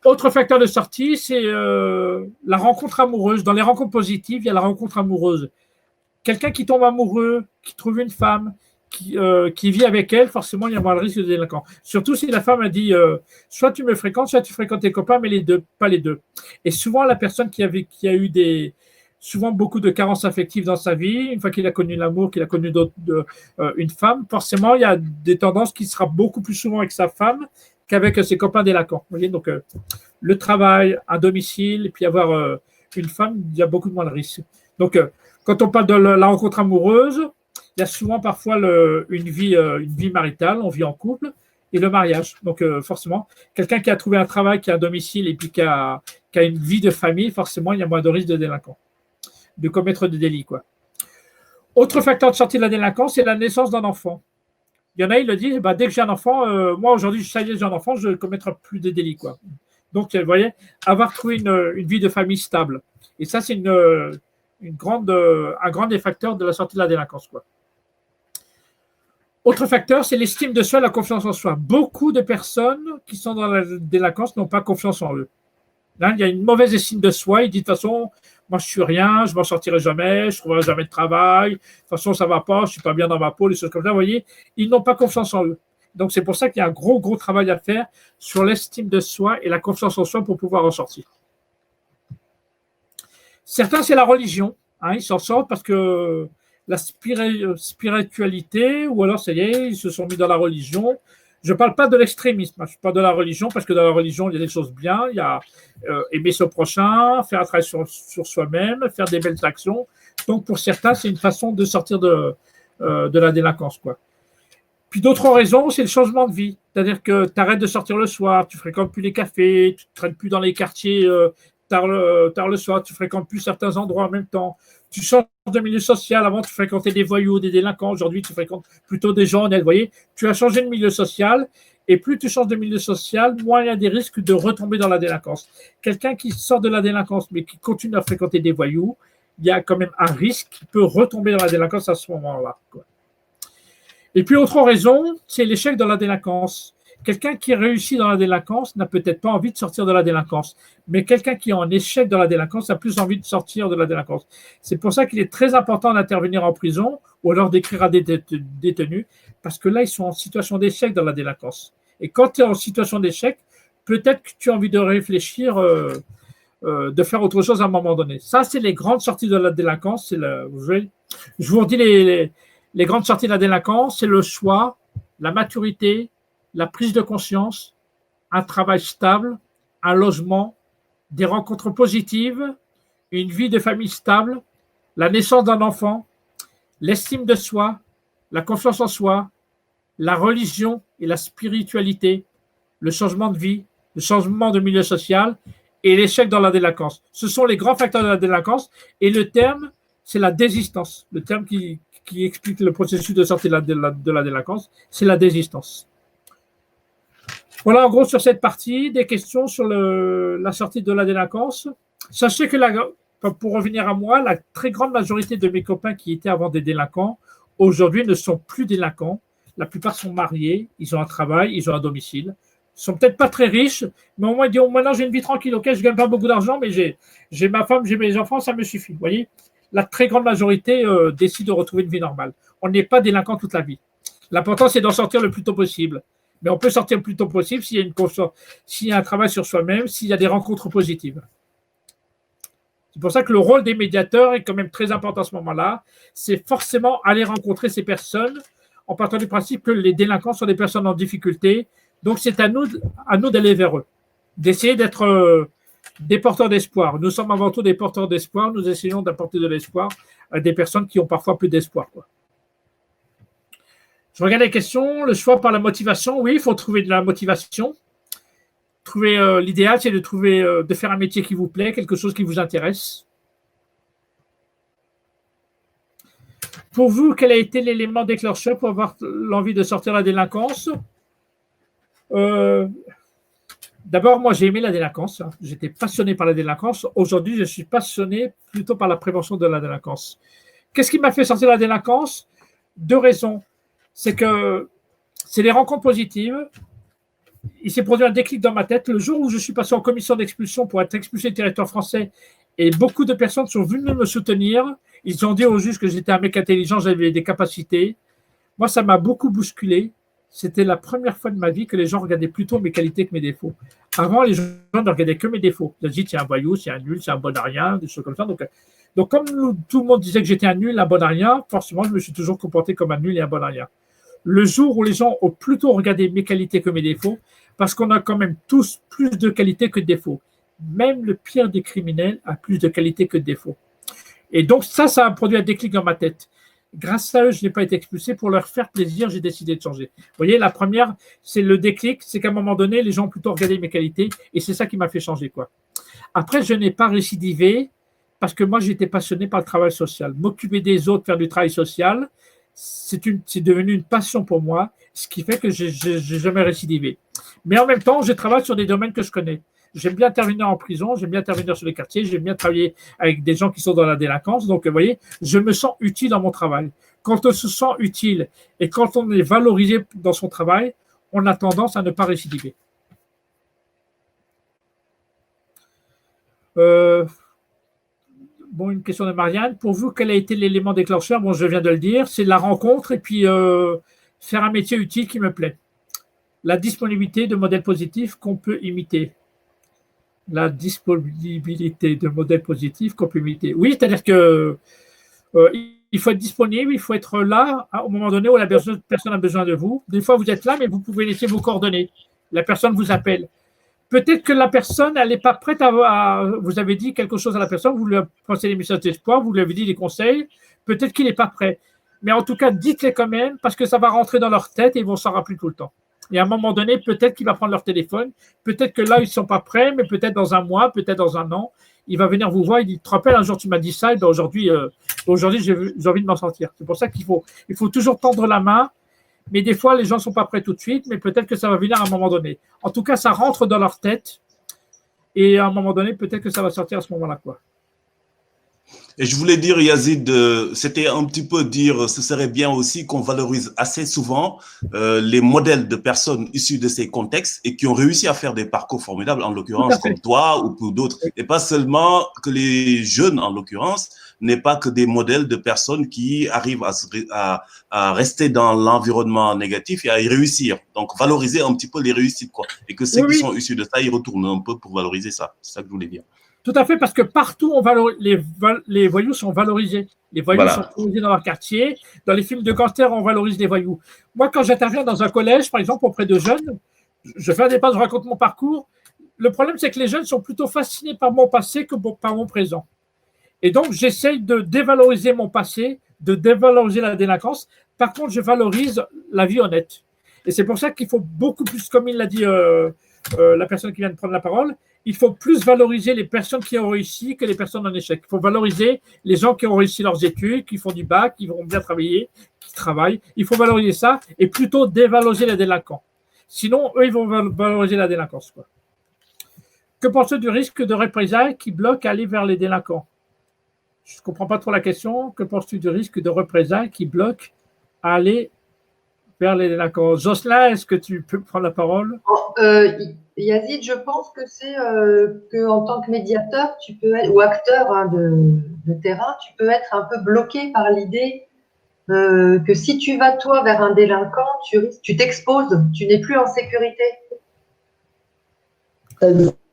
Autre facteur de sortie, c'est la rencontre amoureuse. Dans les rencontres positives, il y a la rencontre amoureuse. Quelqu'un qui tombe amoureux, qui trouve une femme, qui vit avec elle, forcément, il y a moins de risque de délinquant. Surtout si la femme a dit soit tu me fréquentes, soit tu fréquentes tes copains, mais les deux, pas les deux. Et souvent, la personne qui a eu souvent beaucoup de carences affectives dans sa vie, une fois qu'il a connu l'amour, qu'il a connu une femme, forcément, il y a des tendances qui sera beaucoup plus souvent avec sa femme qu'avec ses copains délinquants. Vous voyez, donc le travail, un domicile, et puis avoir une femme, il y a beaucoup moins de risques. Donc, quand on parle de la rencontre amoureuse, il y a souvent parfois une vie maritale, on vit en couple, et le mariage. Donc, forcément, quelqu'un qui a trouvé un travail, qui a un domicile et puis qui a une vie de famille, forcément, il y a moins de risques de délinquants, de commettre des délits, quoi. Autre facteur de sortie de la délinquance, c'est la naissance d'un enfant. Il y en a, ils le disent, dès que j'ai un enfant, moi aujourd'hui, ça y est, j'ai un enfant, je ne commettrai plus de délits, quoi. Donc, vous voyez, avoir trouvé une vie de famille stable. Et ça, c'est un grand des facteurs de la sortie de la délinquance, quoi. Autre facteur, c'est l'estime de soi et la confiance en soi. Beaucoup de personnes qui sont dans la délinquance n'ont pas confiance en eux. Là, il y a une mauvaise estime de soi. Ils disent, de toute façon, moi, je suis rien, je m'en sortirai jamais, je ne trouverai jamais de travail. De toute façon, ça ne va pas, je ne suis pas bien dans ma peau, des choses comme ça. Vous voyez, ils n'ont pas confiance en eux. Donc, c'est pour ça qu'il y a un gros travail à faire sur l'estime de soi et la confiance en soi pour pouvoir en sortir. Certains, c'est la religion. Ils s'en sortent parce que la spiritualité, ou alors, ça y est, ils se sont mis dans la religion. Je ne parle pas de l'extrémisme, je parle de la religion, parce que dans la religion, il y a des choses bien. Il y a aimer son prochain, faire un travail sur soi-même, faire des belles actions. Donc, pour certains, c'est une façon de sortir de la délinquance, quoi. Puis d'autres raisons, c'est le changement de vie. C'est-à-dire que tu arrêtes de sortir le soir, tu ne fréquentes plus les cafés, tu ne traînes plus dans les quartiers tard le soir, tu ne fréquentes plus certains endroits en même temps. Tu changes de milieu social. Avant, tu fréquentais des voyous, des délinquants. Aujourd'hui, tu fréquentes plutôt des gens honnêtes. Vous voyez, tu as changé de milieu social. Et plus tu changes de milieu social, moins il y a des risques de retomber dans la délinquance. Quelqu'un qui sort de la délinquance, mais qui continue à fréquenter des voyous, il y a quand même un risque qu'il peut retomber dans la délinquance à ce moment-là, quoi. Et puis, autre raison, c'est l'échec dans la délinquance. Quelqu'un qui réussit dans la délinquance n'a peut-être pas envie de sortir de la délinquance, mais quelqu'un qui est en échec dans la délinquance a plus envie de sortir de la délinquance. C'est pour ça qu'il est très important d'intervenir en prison ou alors d'écrire à des détenus, parce que là, ils sont en situation d'échec dans la délinquance. Et quand tu es en situation d'échec, peut-être que tu as envie de réfléchir, de faire autre chose à un moment donné. Ça, c'est les grandes sorties de la délinquance. Je vous redis les grandes sorties de la délinquance, c'est le choix, la maturité, la prise de conscience, un travail stable, un logement, des rencontres positives, une vie de famille stable, la naissance d'un enfant, l'estime de soi, la confiance en soi, la religion et la spiritualité, le changement de vie, le changement de milieu social et l'échec dans la délinquance. Ce sont les grands facteurs de la délinquance et le terme, c'est la désistance. Le terme qui explique le processus de sortie de la délinquance, c'est la désistance. Voilà en gros sur cette partie, des questions sur la sortie de la délinquance. Sachez que, pour revenir à moi, la très grande majorité de mes copains qui étaient avant des délinquants, aujourd'hui ne sont plus délinquants. La plupart sont mariés, ils ont un travail, ils ont un domicile. Ils ne sont peut-être pas très riches, mais au moins ils disent, maintenant j'ai une vie tranquille, ok, je ne gagne pas beaucoup d'argent, mais j'ai ma femme, j'ai mes enfants, ça me suffit. Vous voyez, la très grande majorité décide de retrouver une vie normale. On n'est pas délinquant toute la vie. L'important, c'est d'en sortir le plus tôt possible. Mais on peut sortir le plus tôt possible s'il y a un travail sur soi-même, s'il y a des rencontres positives. C'est pour ça que le rôle des médiateurs est quand même très important à ce moment-là. C'est forcément aller rencontrer ces personnes en partant du principe que les délinquants sont des personnes en difficulté. Donc, c'est à nous d'aller vers eux, d'essayer d'être des porteurs d'espoir. Nous sommes avant tout des porteurs d'espoir. Nous essayons d'apporter de l'espoir à des personnes qui ont parfois plus d'espoir, quoi. Je regarde les questions. Le choix par la motivation. Oui, il faut trouver de la motivation. L'idéal, c'est de faire un métier qui vous plaît, quelque chose qui vous intéresse. Pour vous, quel a été l'élément déclencheur pour avoir l'envie de sortir de la délinquance? D'abord, moi, j'ai aimé la délinquance. J'étais passionné par la délinquance. Aujourd'hui, je suis passionné plutôt par la prévention de la délinquance. Qu'est-ce qui m'a fait sortir de la délinquance? 2 raisons. C'est les rencontres positives. Il s'est produit un déclic dans ma tête. Le jour où je suis passé en commission d'expulsion pour être expulsé du territoire français, et beaucoup de personnes sont venues me soutenir. Ils ont dit au juge que j'étais un mec intelligent, j'avais des capacités. Moi, ça m'a beaucoup bousculé. C'était la première fois de ma vie que les gens regardaient plutôt mes qualités que mes défauts. Avant, les gens ne regardaient que mes défauts. Ils disaient, c'est un voyou, c'est un nul, c'est un bon à rien, des choses comme ça. Donc comme tout le monde disait que j'étais un nul, un bon à rien, forcément, je me suis toujours comporté comme un nul et un bon à rien. Le jour où les gens ont plutôt regardé mes qualités que mes défauts, parce qu'on a quand même tous plus de qualités que de défauts. même le pire des criminels a plus de qualité que de défauts. Et donc ça a produit un déclic dans ma tête. Grâce à eux, je n'ai pas été expulsé. Pour leur faire plaisir, j'ai décidé de changer. Vous voyez, la première, c'est le déclic, c'est qu'à un moment donné, les gens ont plutôt regardé mes qualités et c'est ça qui m'a fait changer, quoi. Après, je n'ai pas récidivé parce que moi, j'étais passionné par le travail social. M'occuper des autres, faire du travail social, c'est devenu une passion pour moi, ce qui fait que je n'ai jamais récidivé. Mais en même temps, je travaille sur des domaines que je connais. J'aime bien intervenir en prison, j'aime bien intervenir sur les quartiers, j'aime bien travailler avec des gens qui sont dans la délinquance. Donc, vous voyez, je me sens utile dans mon travail. Quand on se sent utile et quand on est valorisé dans son travail, on a tendance à ne pas récidiver. Bon, une question de Marianne. Pour vous, quel a été l'élément déclencheur? Bon, je viens de le dire, c'est la rencontre et puis faire un métier utile qui me plaît. La disponibilité de modèles positifs qu'on peut imiter. La disponibilité de modèles positifs qu'on peut imiter. Oui, c'est-à-dire que il faut être disponible, il faut être là au moment donné où la personne a besoin de vous. Des fois, vous êtes là, mais vous pouvez laisser vos coordonnées. La personne vous appelle. Peut-être que la personne, elle n'est pas prête vous avez dit quelque chose à la personne, vous lui avez passé des messages d'espoir, vous lui avez dit des conseils. Peut-être qu'il n'est pas prêt. Mais en tout cas, dites-les quand même parce que ça va rentrer dans leur tête et ils vont s'en rappeler tout le temps. Et à un moment donné, peut-être qu'il va prendre leur téléphone. Peut-être que là, ils ne sont pas prêts, mais peut-être dans un mois, peut-être dans un an, il va venir vous voir. Il dit, tu te rappelles, un jour, tu m'as dit ça, et ben aujourd'hui, j'ai envie de m'en sortir. C'est pour ça qu'il faut toujours tendre la main. Mais des fois, les gens ne sont pas prêts tout de suite, mais peut-être que ça va venir à un moment donné. En tout cas, ça rentre dans leur tête. Et à un moment donné, peut-être que ça va sortir à ce moment-là, quoi. Et je voulais dire, Yazid, c'était un petit peu dire, ce serait bien aussi qu'on valorise assez souvent les modèles de personnes issues de ces contextes et qui ont réussi à faire des parcours formidables, en l'occurrence comme toi ou pour d'autres. Et pas seulement que les jeunes, en l'occurrence, n'est pas que des modèles de personnes qui arrivent à rester dans l'environnement négatif et à y réussir. Donc, valoriser un petit peu les réussites, quoi. Et que ceux qui sont issus de ça, ils retournent un peu pour valoriser ça. C'est ça que je voulais dire. Tout à fait, parce que partout, les voyous sont valorisés. Les voyous sont valorisés dans leur quartier. Dans les films de gangsters, on valorise les voyous. Moi, quand j'interviens dans un collège, par exemple, auprès de jeunes, je fais un débat, je raconte mon parcours. Le problème, c'est que les jeunes sont plutôt fascinés par mon passé que par mon présent. Et donc, j'essaye de dévaloriser mon passé, de dévaloriser la délinquance. Par contre, je valorise la vie honnête. Et c'est pour ça qu'il faut beaucoup plus, comme il l'a dit la personne qui vient de prendre la parole, il faut plus valoriser les personnes qui ont réussi que les personnes en échec. Il faut valoriser les gens qui ont réussi leurs études, qui font du bac, qui vont bien travailler, qui travaillent. Il faut valoriser ça et plutôt dévaloriser les délinquants. Sinon, eux, ils vont valoriser la délinquance, quoi. Que penses-tu du risque de représailles qui bloque à aller vers les délinquants? Je ne comprends pas trop la question. Que penses-tu du risque de représailles qui bloque à aller vers les délinquants? Jocelyn, est-ce que tu peux prendre la parole? Yazid, je pense que c'est qu'en tant que médiateur, tu peux être, ou acteur de terrain, tu peux être un peu bloqué par l'idée que si tu vas toi vers un délinquant, tu t'exposes, tu n'es plus en sécurité.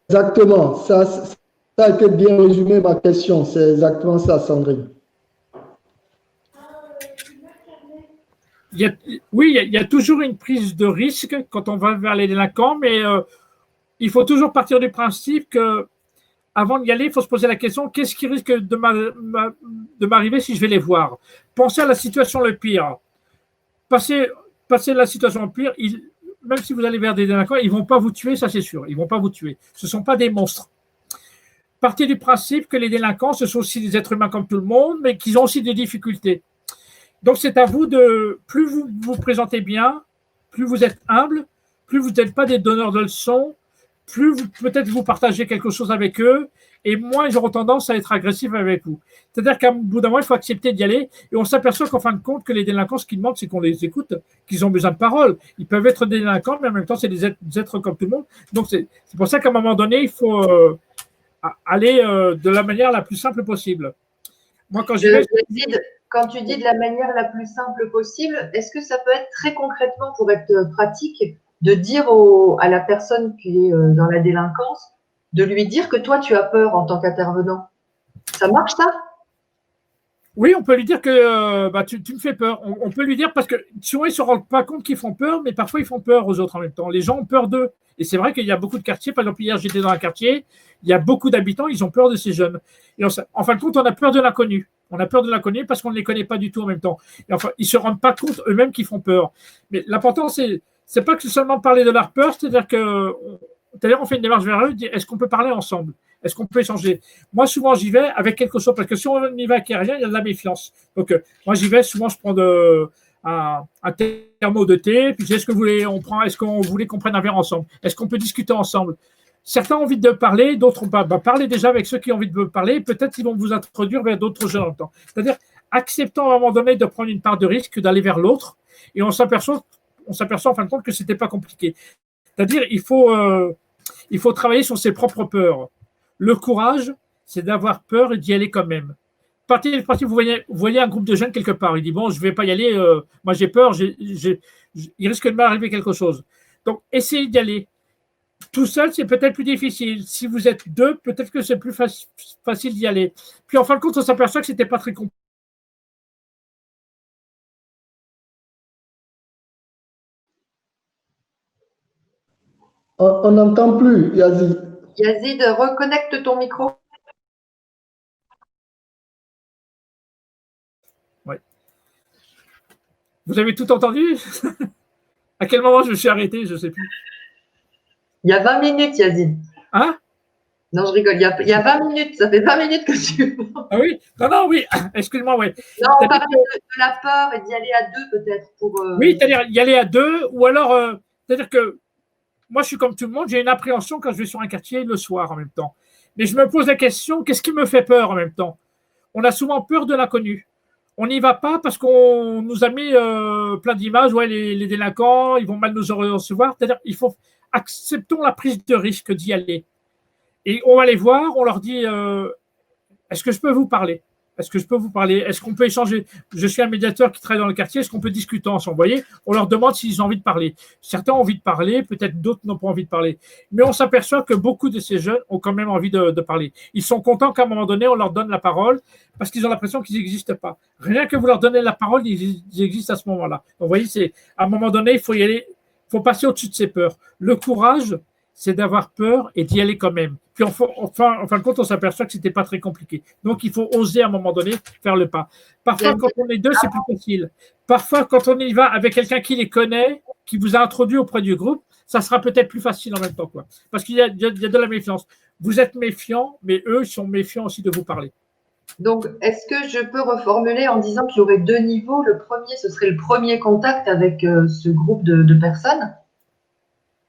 Exactement, ça a été bien résumé ma question, c'est exactement ça, Sandrine. Oui, il y a toujours une prise de risque quand on va vers les délinquants, mais il faut toujours partir du principe que avant d'y aller, il faut se poser la question, qu'est-ce qui risque de m'arriver si je vais les voir? Pensez à la situation le pire. Passez la situation le pire, même si vous allez vers des délinquants, ils ne vont pas vous tuer, ça c'est sûr. Ils ne vont pas vous tuer. Ce ne sont pas des monstres. Partez du principe que les délinquants, ce sont aussi des êtres humains comme tout le monde, mais qu'ils ont aussi des difficultés. Donc, c'est à vous plus vous vous présentez bien, plus vous êtes humble, plus vous n'êtes pas des donneurs de leçons, plus peut-être vous partagez quelque chose avec eux, et moins ils auront tendance à être agressifs avec vous. C'est-à-dire qu'à bout d'un moment, il faut accepter d'y aller, et on s'aperçoit qu'en fin de compte, que les délinquants, ce qu'ils demandent, c'est qu'on les écoute, qu'ils ont besoin de parole. Ils peuvent être des délinquants, mais en même temps, c'est des êtres comme tout le monde. Donc, c'est pour ça qu'à un moment donné, il faut aller de la manière la plus simple possible. Moi, quand quand tu dis de la manière la plus simple possible, est-ce que ça peut être très concrètement, pour être pratique, de dire à la personne qui est dans la délinquance, de lui dire que toi, tu as peur en tant qu'intervenant? Ça marche, ça? Oui, on peut lui dire que tu me fais peur. On peut lui dire parce que souvent ils ne se rendent pas compte qu'ils font peur, mais parfois ils font peur aux autres en même temps. Les gens ont peur d'eux. Et c'est vrai qu'il y a beaucoup de quartiers. Par exemple, hier j'étais dans un quartier, il y a beaucoup d'habitants, ils ont peur de ces jeunes. Et en fin de compte, on a peur de l'inconnu. On a peur de l'inconnu parce qu'on ne les connaît pas du tout en même temps. Et enfin, ils ne se rendent pas compte eux-mêmes qu'ils font peur. Mais l'important, c'est pas que seulement parler de leur peur, c'est-à-dire on fait une démarche vers eux, dire est-ce qu'on peut parler ensemble? Est-ce qu'on peut échanger? Moi, souvent, j'y vais avec quelque chose, parce que si on y va avec rien, il y a de la méfiance. Donc, moi, j'y vais, souvent, je prends un thermo de thé, puis je dis, est-ce qu'on voulait qu'on prenne un verre ensemble? Est-ce qu'on peut discuter ensemble? Certains ont envie de parler, d'autres n'ont pas. Parlez déjà avec ceux qui ont envie de parler, peut-être qu'ils vont vous introduire vers d'autres jeunes en même temps. C'est-à-dire, acceptant à un moment donné de prendre une part de risque, d'aller vers l'autre, et on s'aperçoit en fin de compte que ce n'était pas compliqué. C'est-à-dire, il faut travailler sur ses propres peurs. Le courage, c'est d'avoir peur et d'y aller quand même. Vous voyez un groupe de jeunes quelque part, il dit bon, je ne vais pas y aller, moi j'ai peur, il risque de m'arriver quelque chose. Donc, essayez d'y aller. Tout seul, c'est peut-être plus difficile. Si vous êtes deux, peut-être que c'est plus facile d'y aller. Puis en fin de compte, on s'aperçoit que ce n'était pas très compliqué. On n'entend plus, Yazid. Yazid, reconnecte ton micro. Ouais. Vous avez tout entendu? À quel moment je me suis arrêté? Je ne sais plus. Il y a 20 minutes, Yazid. Hein? Non, je rigole. Il y a 20 minutes. Ça fait 20 minutes que tu… Ah oui? Non, oui. Excuse-moi, oui. Non, on parlait de la peur et d'y aller à deux, peut-être. Oui, c'est-à-dire y aller à deux, ou alors, c'est-à-dire que moi, je suis comme tout le monde, j'ai une appréhension quand je vais sur un quartier le soir en même temps. Mais je me pose la question, qu'est-ce qui me fait peur en même temps? On a souvent peur de l'inconnu. On n'y va pas parce qu'on nous a mis plein d'images, ouais, les délinquants, ils vont mal nous recevoir. C'est-à-dire, acceptons la prise de risque d'y aller. Et on va les voir, on leur dit, est-ce que je peux vous parler? Est-ce que je peux vous parler? Est-ce qu'on peut échanger? Je suis un médiateur qui travaille dans le quartier. Est-ce qu'on peut discuter ensemble? Vous voyez, on leur demande s'ils ont envie de parler. Certains ont envie de parler, peut-être d'autres n'ont pas envie de parler. Mais on s'aperçoit que beaucoup de ces jeunes ont quand même envie de parler. Ils sont contents qu'à un moment donné, on leur donne la parole parce qu'ils ont l'impression qu'ils n'existent pas. Rien que vous leur donnez la parole, ils existent à ce moment-là. Donc, vous voyez, à un moment donné, il faut y aller, il faut passer au-dessus de ses peurs. Le courage, c'est d'avoir peur et d'y aller quand même. Puis en fin de compte, on s'aperçoit que ce n'était pas très compliqué. Donc, il faut oser à un moment donné faire le pas. Parfois, quand on est deux, c'est plus facile. Parfois, quand on y va avec quelqu'un qui les connaît, qui vous a introduit auprès du groupe, ça sera peut-être plus facile en même temps, quoi. Parce qu'il y a de la méfiance. Vous êtes méfiant, mais eux, ils sont méfiants aussi de vous parler. Donc, est-ce que je peux reformuler en disant qu'il y aurait deux niveaux? Le premier, ce serait le premier contact avec ce groupe de personnes.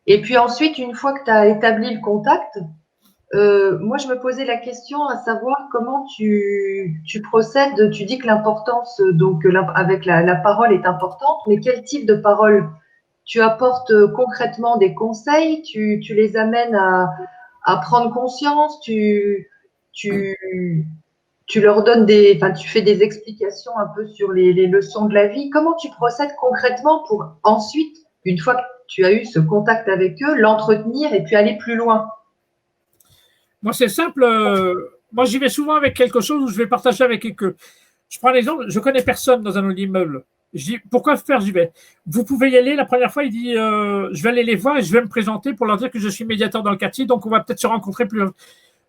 Et puis ensuite, une fois que tu as établi le contact, moi, je me posais la question à savoir comment tu procèdes. Tu dis que l'importance, donc avec la parole est importante, mais quel type de parole? Tu apportes concrètement des conseils, tu les amènes à prendre conscience, tu leur donnes tu fais des explications un peu sur les leçons de la vie. Comment tu procèdes concrètement pour ensuite, une fois que tu as eu ce contact avec eux, l'entretenir et puis aller plus loin? Moi, c'est simple. Moi, j'y vais souvent avec quelque chose où je vais partager avec eux. Je prends un exemple. Je connais personne dans un immeuble. Je dis, pourquoi faire? J'y vais. Vous pouvez y aller. La première fois, il dit, je vais aller les voir et je vais me présenter pour leur dire que je suis médiateur dans le quartier. Donc, on va peut-être se rencontrer plus.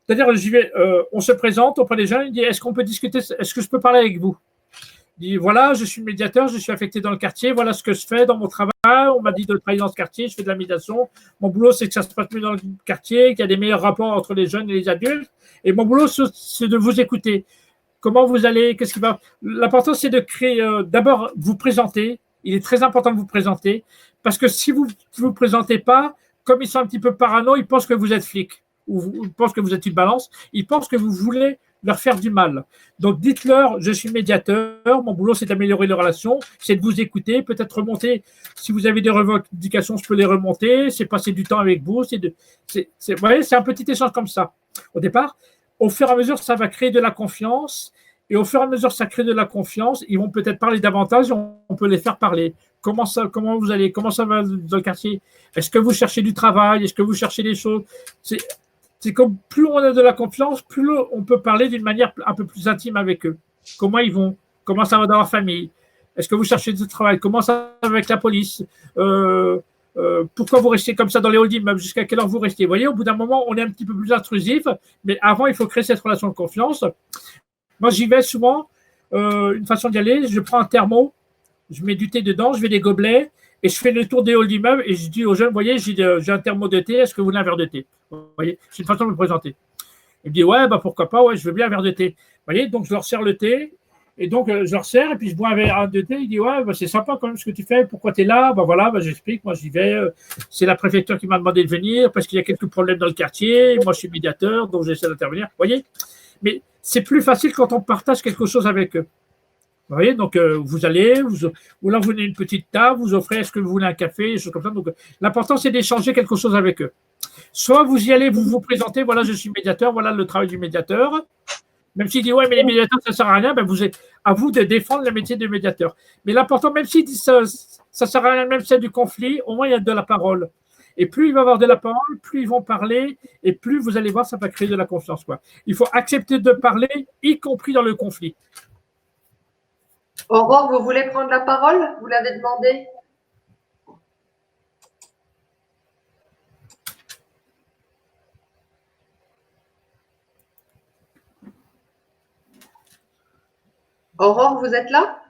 C'est-à-dire, j'y vais. On se présente auprès des jeunes. Il dit, est-ce qu'on peut discuter? Est-ce que je peux parler avec vous? Il dit, voilà, je suis médiateur, je suis affecté dans le quartier. Voilà ce que je fais dans mon travail. On m'a dit de travailler dans ce quartier. Je fais de la médiation. Mon boulot, c'est que ça se passe mieux dans le quartier, qu'il y a des meilleurs rapports entre les jeunes et les adultes. Et mon boulot, c'est de vous écouter. Comment vous allez? Qu'est-ce qui va? L'important, c'est de créer, d'abord, vous présenter. Il est très important de vous présenter. Parce que si vous ne vous présentez pas, comme ils sont un petit peu parano, ils pensent que vous êtes flic. Ou ils pensent que vous êtes une balance. Ils pensent que vous voulez leur faire du mal. Donc, dites-leur, je suis médiateur, mon boulot, c'est d'améliorer les relations, c'est de vous écouter, peut-être remonter, si vous avez des revendications, je peux les remonter, c'est passer du temps avec vous, vous voyez, c'est un petit échange comme ça. Au départ, au fur et à mesure, ça va créer de la confiance, et au fur et à mesure que ça crée de la confiance, ils vont peut-être parler davantage, on peut les faire parler. Comment vous allez? Comment ça va dans le quartier? Est-ce que vous cherchez du travail? Est-ce que vous cherchez des choses? C'est comme plus on a de la confiance, plus on peut parler d'une manière un peu plus intime avec eux. Comment ils vont? Comment ça va dans leur famille? Est-ce que vous cherchez du travail? Comment ça va avec la police? Pourquoi vous restez comme ça dans les halls d'immeubles? Jusqu'à quelle heure vous restez? Vous voyez, au bout d'un moment, on est un petit peu plus intrusif, mais avant, il faut créer cette relation de confiance. Moi, j'y vais souvent. Une façon d'y aller, je prends un thermo, je mets du thé dedans, je mets des gobelets et je fais le tour des halls d'immeubles et je dis aux jeunes, vous voyez, j'ai un thermo de thé, est-ce que vous voulez un verre de thé? Vous voyez, c'est une façon de me présenter. Il me dit, ouais, bah pourquoi pas, ouais, je veux bien un verre de thé. Vous voyez, donc je leur sers le thé. Et donc, je leur sers et puis je bois un verre de thé. Il dit, ouais, bah, c'est sympa quand même ce que tu fais. Pourquoi tu es là? Bah, voilà, bah, j'explique. Moi, j'y vais. C'est la préfecture qui m'a demandé de venir parce qu'il y a quelques problèmes dans le quartier. Moi, je suis médiateur, donc j'essaie d'intervenir. Vous voyez? Mais c'est plus facile quand on partage quelque chose avec eux. Vous voyez? Donc, vous allez, ou là, vous venez une petite table, vous offrez, est-ce que vous voulez un café, des choses comme ça. Donc, l'important, c'est d'échanger quelque chose avec eux. Soit vous y allez, vous vous présentez, voilà, je suis médiateur, voilà le travail du médiateur. Même s'il dit, ouais, mais les médiateurs, ça ne sert à rien, ben vous êtes à vous de défendre le métier de médiateur. Mais l'important, même s'il dit ça ne sert à rien, même si c'est du conflit, au moins il y a de la parole. Et plus il va y avoir de la parole, plus ils vont parler, et plus vous allez voir, ça va créer de la confiance, quoi. Il faut accepter de parler, y compris dans le conflit. Aurore, vous voulez prendre la parole? Vous l'avez demandé. Aurore, vous êtes là?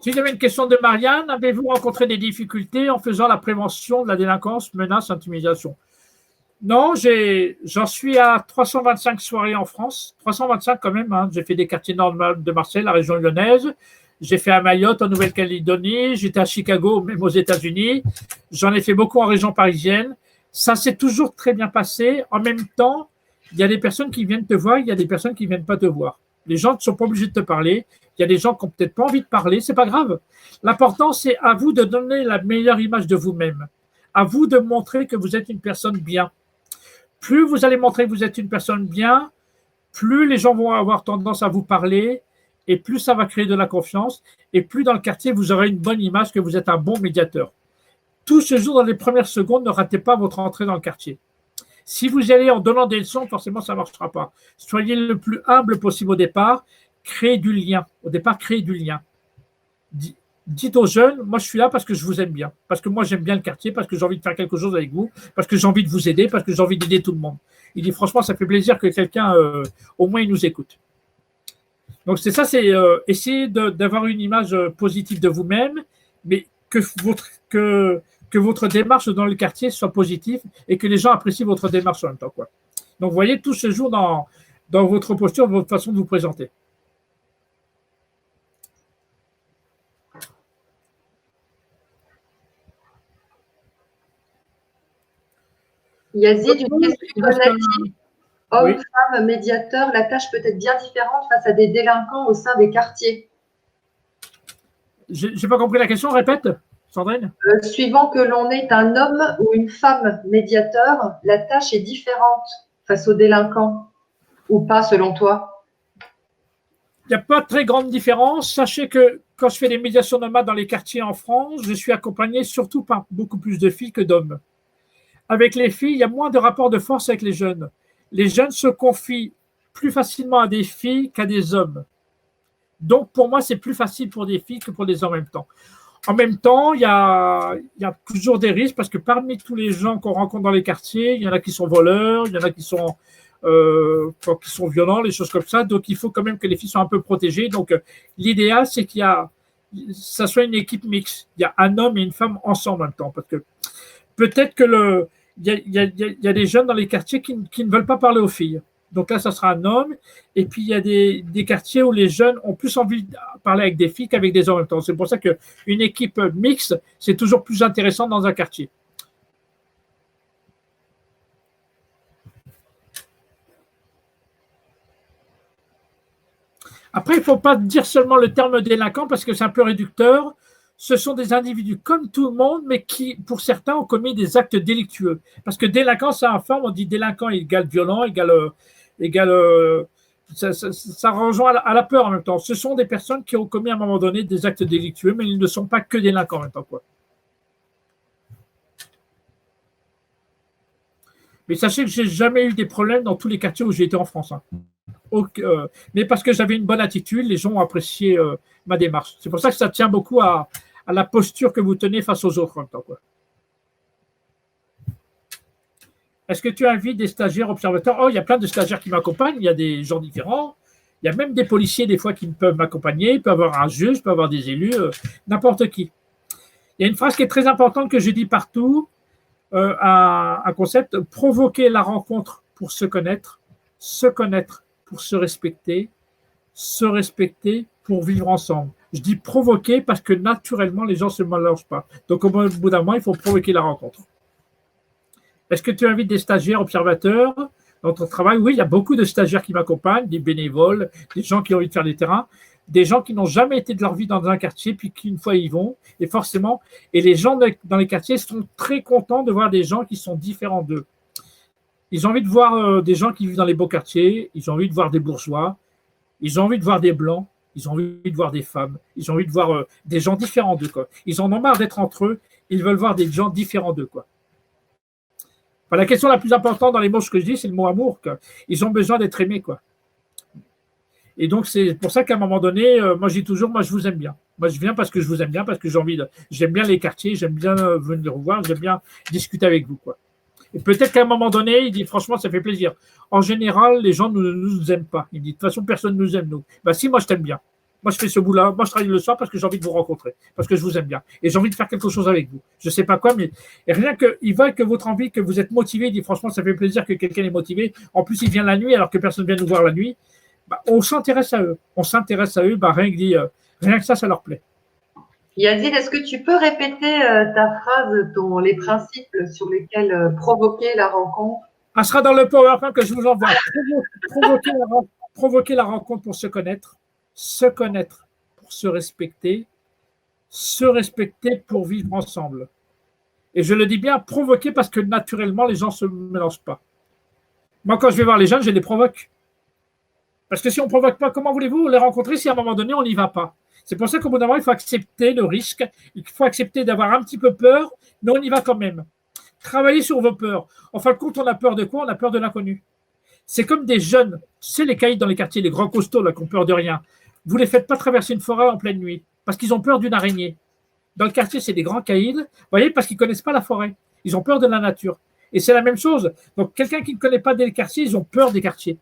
Si j'avais une question de Marianne, avez-vous rencontré des difficultés en faisant la prévention de la délinquance, menace, intimidation? Non, j'en suis à 325 soirées en France, 325 quand même. Hein. J'ai fait des quartiers nord de Marseille, la région lyonnaise. J'ai fait à Mayotte, en Nouvelle-Calédonie. J'étais à Chicago, même aux États-Unis. J'en ai fait beaucoup en région parisienne. Ça s'est toujours très bien passé. En même temps, il y a des personnes qui viennent te voir, il y a des personnes qui ne viennent pas te voir. Les gens ne sont pas obligés de te parler. Il y a des gens qui n'ont peut-être pas envie de parler. Ce n'est pas grave. L'important, c'est à vous de donner la meilleure image de vous-même. À vous de montrer que vous êtes une personne bien. Plus vous allez montrer que vous êtes une personne bien, plus les gens vont avoir tendance à vous parler et plus ça va créer de la confiance et plus dans le quartier, vous aurez une bonne image que vous êtes un bon médiateur. Tout se joue dans les premières secondes. Ne ratez pas votre entrée dans le quartier. Si vous y allez en donnant des leçons, forcément, ça ne marchera pas. Soyez le plus humble possible au départ. Créez du lien. Au départ, créez du lien. Dites aux jeunes, moi, je suis là parce que je vous aime bien. Parce que moi, j'aime bien le quartier, parce que j'ai envie de faire quelque chose avec vous, parce que j'ai envie de vous aider, parce que j'ai envie d'aider tout le monde. Il dit, franchement, ça fait plaisir que quelqu'un, au moins, il nous écoute. Donc, c'est ça, c'est essayer d'avoir une image positive de vous-même, mais que votre démarche dans le quartier soit positive et que les gens apprécient votre démarche en même temps, quoi. Donc, vous voyez, tout se joue dans votre posture, votre façon de vous présenter. Yazid, une question relative. Homme, femme, médiateur, la tâche peut être bien différente face à des délinquants au sein des quartiers. Je n'ai pas compris la question, répète, Sandrine. Suivant que l'on est un homme ou une femme médiateur, la tâche est différente face aux délinquants ou pas selon toi? Il n'y a pas de très grande différence. Sachez que quand je fais des médiations nomades dans les quartiers en France, je suis accompagné surtout par beaucoup plus de filles que d'hommes. Avec les filles, il y a moins de rapports de force avec les jeunes. Les jeunes se confient plus facilement à des filles qu'à des hommes. Donc, pour moi, c'est plus facile pour des filles que pour des hommes en même temps. En même temps, il y a toujours des risques parce que parmi tous les gens qu'on rencontre dans les quartiers, il y en a qui sont voleurs, il y en a qui sont violents, les choses comme ça. Donc, il faut quand même que les filles soient un peu protégées. Donc, l'idéal, c'est ça soit une équipe mixte. Il y a un homme et une femme ensemble en même temps. Parce que peut-être que il y a des jeunes dans les quartiers qui ne veulent pas parler aux filles. Donc là, ça sera un homme. Et puis, il y a des quartiers où les jeunes ont plus envie de parler avec des filles qu'avec des hommes en même temps. C'est pour ça qu'une équipe mixte, c'est toujours plus intéressant dans un quartier. Après, il ne faut pas dire seulement le terme délinquant parce que c'est un peu réducteur. Ce sont des individus comme tout le monde, mais qui, pour certains, ont commis des actes délictueux. Parce que délinquant, c'est un forme, on dit délinquant égale violent, ça rejoint à la peur en même temps. Ce sont des personnes qui ont commis à un moment donné des actes délictueux, mais ils ne sont pas que délinquants en même temps, quoi. Mais sachez que je n'ai jamais eu des problèmes dans tous les quartiers où j'ai été en France. Hein. Mais parce que j'avais une bonne attitude, les gens ont apprécié ma démarche. C'est pour ça que ça tient beaucoup à la posture que vous tenez face aux autres en même temps, quoi. Est-ce que tu invites des stagiaires observateurs? Oh, il y a plein de stagiaires qui m'accompagnent, il y a des gens différents. Il y a même des policiers, des fois, qui peuvent m'accompagner. Il peut y avoir un juge, il peut y avoir des élus, n'importe qui. Il y a une phrase qui est très importante que je dis partout, un concept, provoquer la rencontre pour se connaître pour se respecter pour vivre ensemble. Je dis provoquer parce que naturellement, les gens ne se mélangent pas. Donc, au bout d'un moment, il faut provoquer la rencontre. Est-ce que tu invites des stagiaires observateurs dans ton travail? Oui, il y a beaucoup de stagiaires qui m'accompagnent, des bénévoles, des gens qui ont envie de faire des terrains, des gens qui n'ont jamais été de leur vie dans un quartier, puis qu'une fois ils vont, et forcément, et les gens dans les quartiers sont très contents de voir des gens qui sont différents d'eux. Ils ont envie de voir des gens qui vivent dans les beaux quartiers, ils ont envie de voir des bourgeois, ils ont envie de voir des blancs, ils ont envie de voir des femmes, ils ont envie de voir des gens différents d'eux, quoi. Ils en ont marre d'être entre eux, ils veulent voir des gens différents d'eux, quoi. Enfin, la question la plus importante dans les mots que je dis, c'est le mot amour, quoi. Ils ont besoin d'être aimés, quoi. Et donc, c'est pour ça qu'à un moment donné, moi, je dis toujours, moi, je vous aime bien. Moi, je viens parce que je vous aime bien, parce que j'aime bien les quartiers, j'aime bien venir vous voir, j'aime bien discuter avec vous, quoi. Et peut-être qu'à un moment donné, il dit, franchement, ça fait plaisir. En général, les gens ne nous aiment pas. Il dit, de toute façon, personne ne nous aime, nous. Ben, si, moi, je t'aime bien. Moi, je fais ce bout-là. Moi, je travaille le soir parce que j'ai envie de vous rencontrer, parce que je vous aime bien. Et j'ai envie de faire quelque chose avec vous. Je ne sais pas quoi, mais rien qu'il voit que votre envie, que vous êtes motivé, il dit, franchement, ça fait plaisir que quelqu'un est motivé. En plus, il vient la nuit alors que personne ne vient nous voir la nuit. Ben, on s'intéresse à eux. Ben, rien que ça leur plaît. Yazid, est-ce que tu peux répéter ta phrase, les principes sur lesquels provoquer la rencontre? Ça sera dans le PowerPoint que je vous envoie. Provoquer la rencontre pour se connaître pour se respecter pour vivre ensemble. Et je le dis bien, provoquer parce que naturellement, les gens ne se mélangent pas. Moi, quand je vais voir les jeunes, je les provoque. Parce que si on ne provoque pas, comment voulez-vous les rencontrer si à un moment donné, on n'y va pas? C'est pour ça qu'au bout d'un moment, il faut accepter le risque, il faut accepter d'avoir un petit peu peur, mais on y va quand même. Travaillez sur vos peurs. En fin de compte, on a peur de quoi? On a peur de l'inconnu. C'est comme des jeunes, tu sais, les caïds dans les quartiers, les grands costauds là, qui ont peur de rien. Vous ne les faites pas traverser une forêt en pleine nuit, parce qu'ils ont peur d'une araignée. Dans le quartier, c'est des grands caïds, vous voyez, parce qu'ils ne connaissent pas la forêt. Ils ont peur de la nature. Et c'est la même chose. Donc, quelqu'un qui ne connaît pas des quartiers, ils ont peur des quartiers.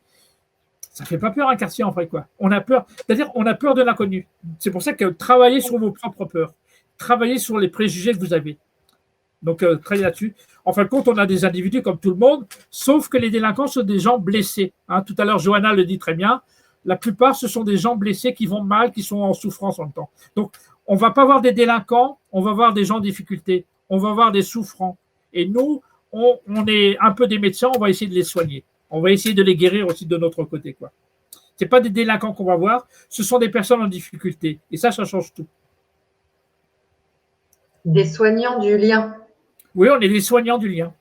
Ça ne fait pas peur un quartier en vrai, quoi. On a peur, c'est-à-dire on a peur de l'inconnu. C'est pour ça que travaillez sur vos propres peurs. Travaillez sur les préjugés que vous avez. Donc, travaillez là-dessus. En fin de compte, on a des individus comme tout le monde, sauf que les délinquants sont des gens blessés. Hein, tout à l'heure, Johanna le dit très bien. La plupart, ce sont des gens blessés qui vont mal, qui sont en souffrance en même temps. Donc, on ne va pas voir des délinquants, on va voir des gens en difficulté. On va voir des souffrants. Et nous, on est un peu des médecins, on va essayer de les soigner. On va essayer de les guérir aussi de notre côté, quoi. Ce n'est pas des délinquants qu'on va voir, ce sont des personnes en difficulté. Et ça change tout. Des soignants du lien. Oui, on est des soignants du lien.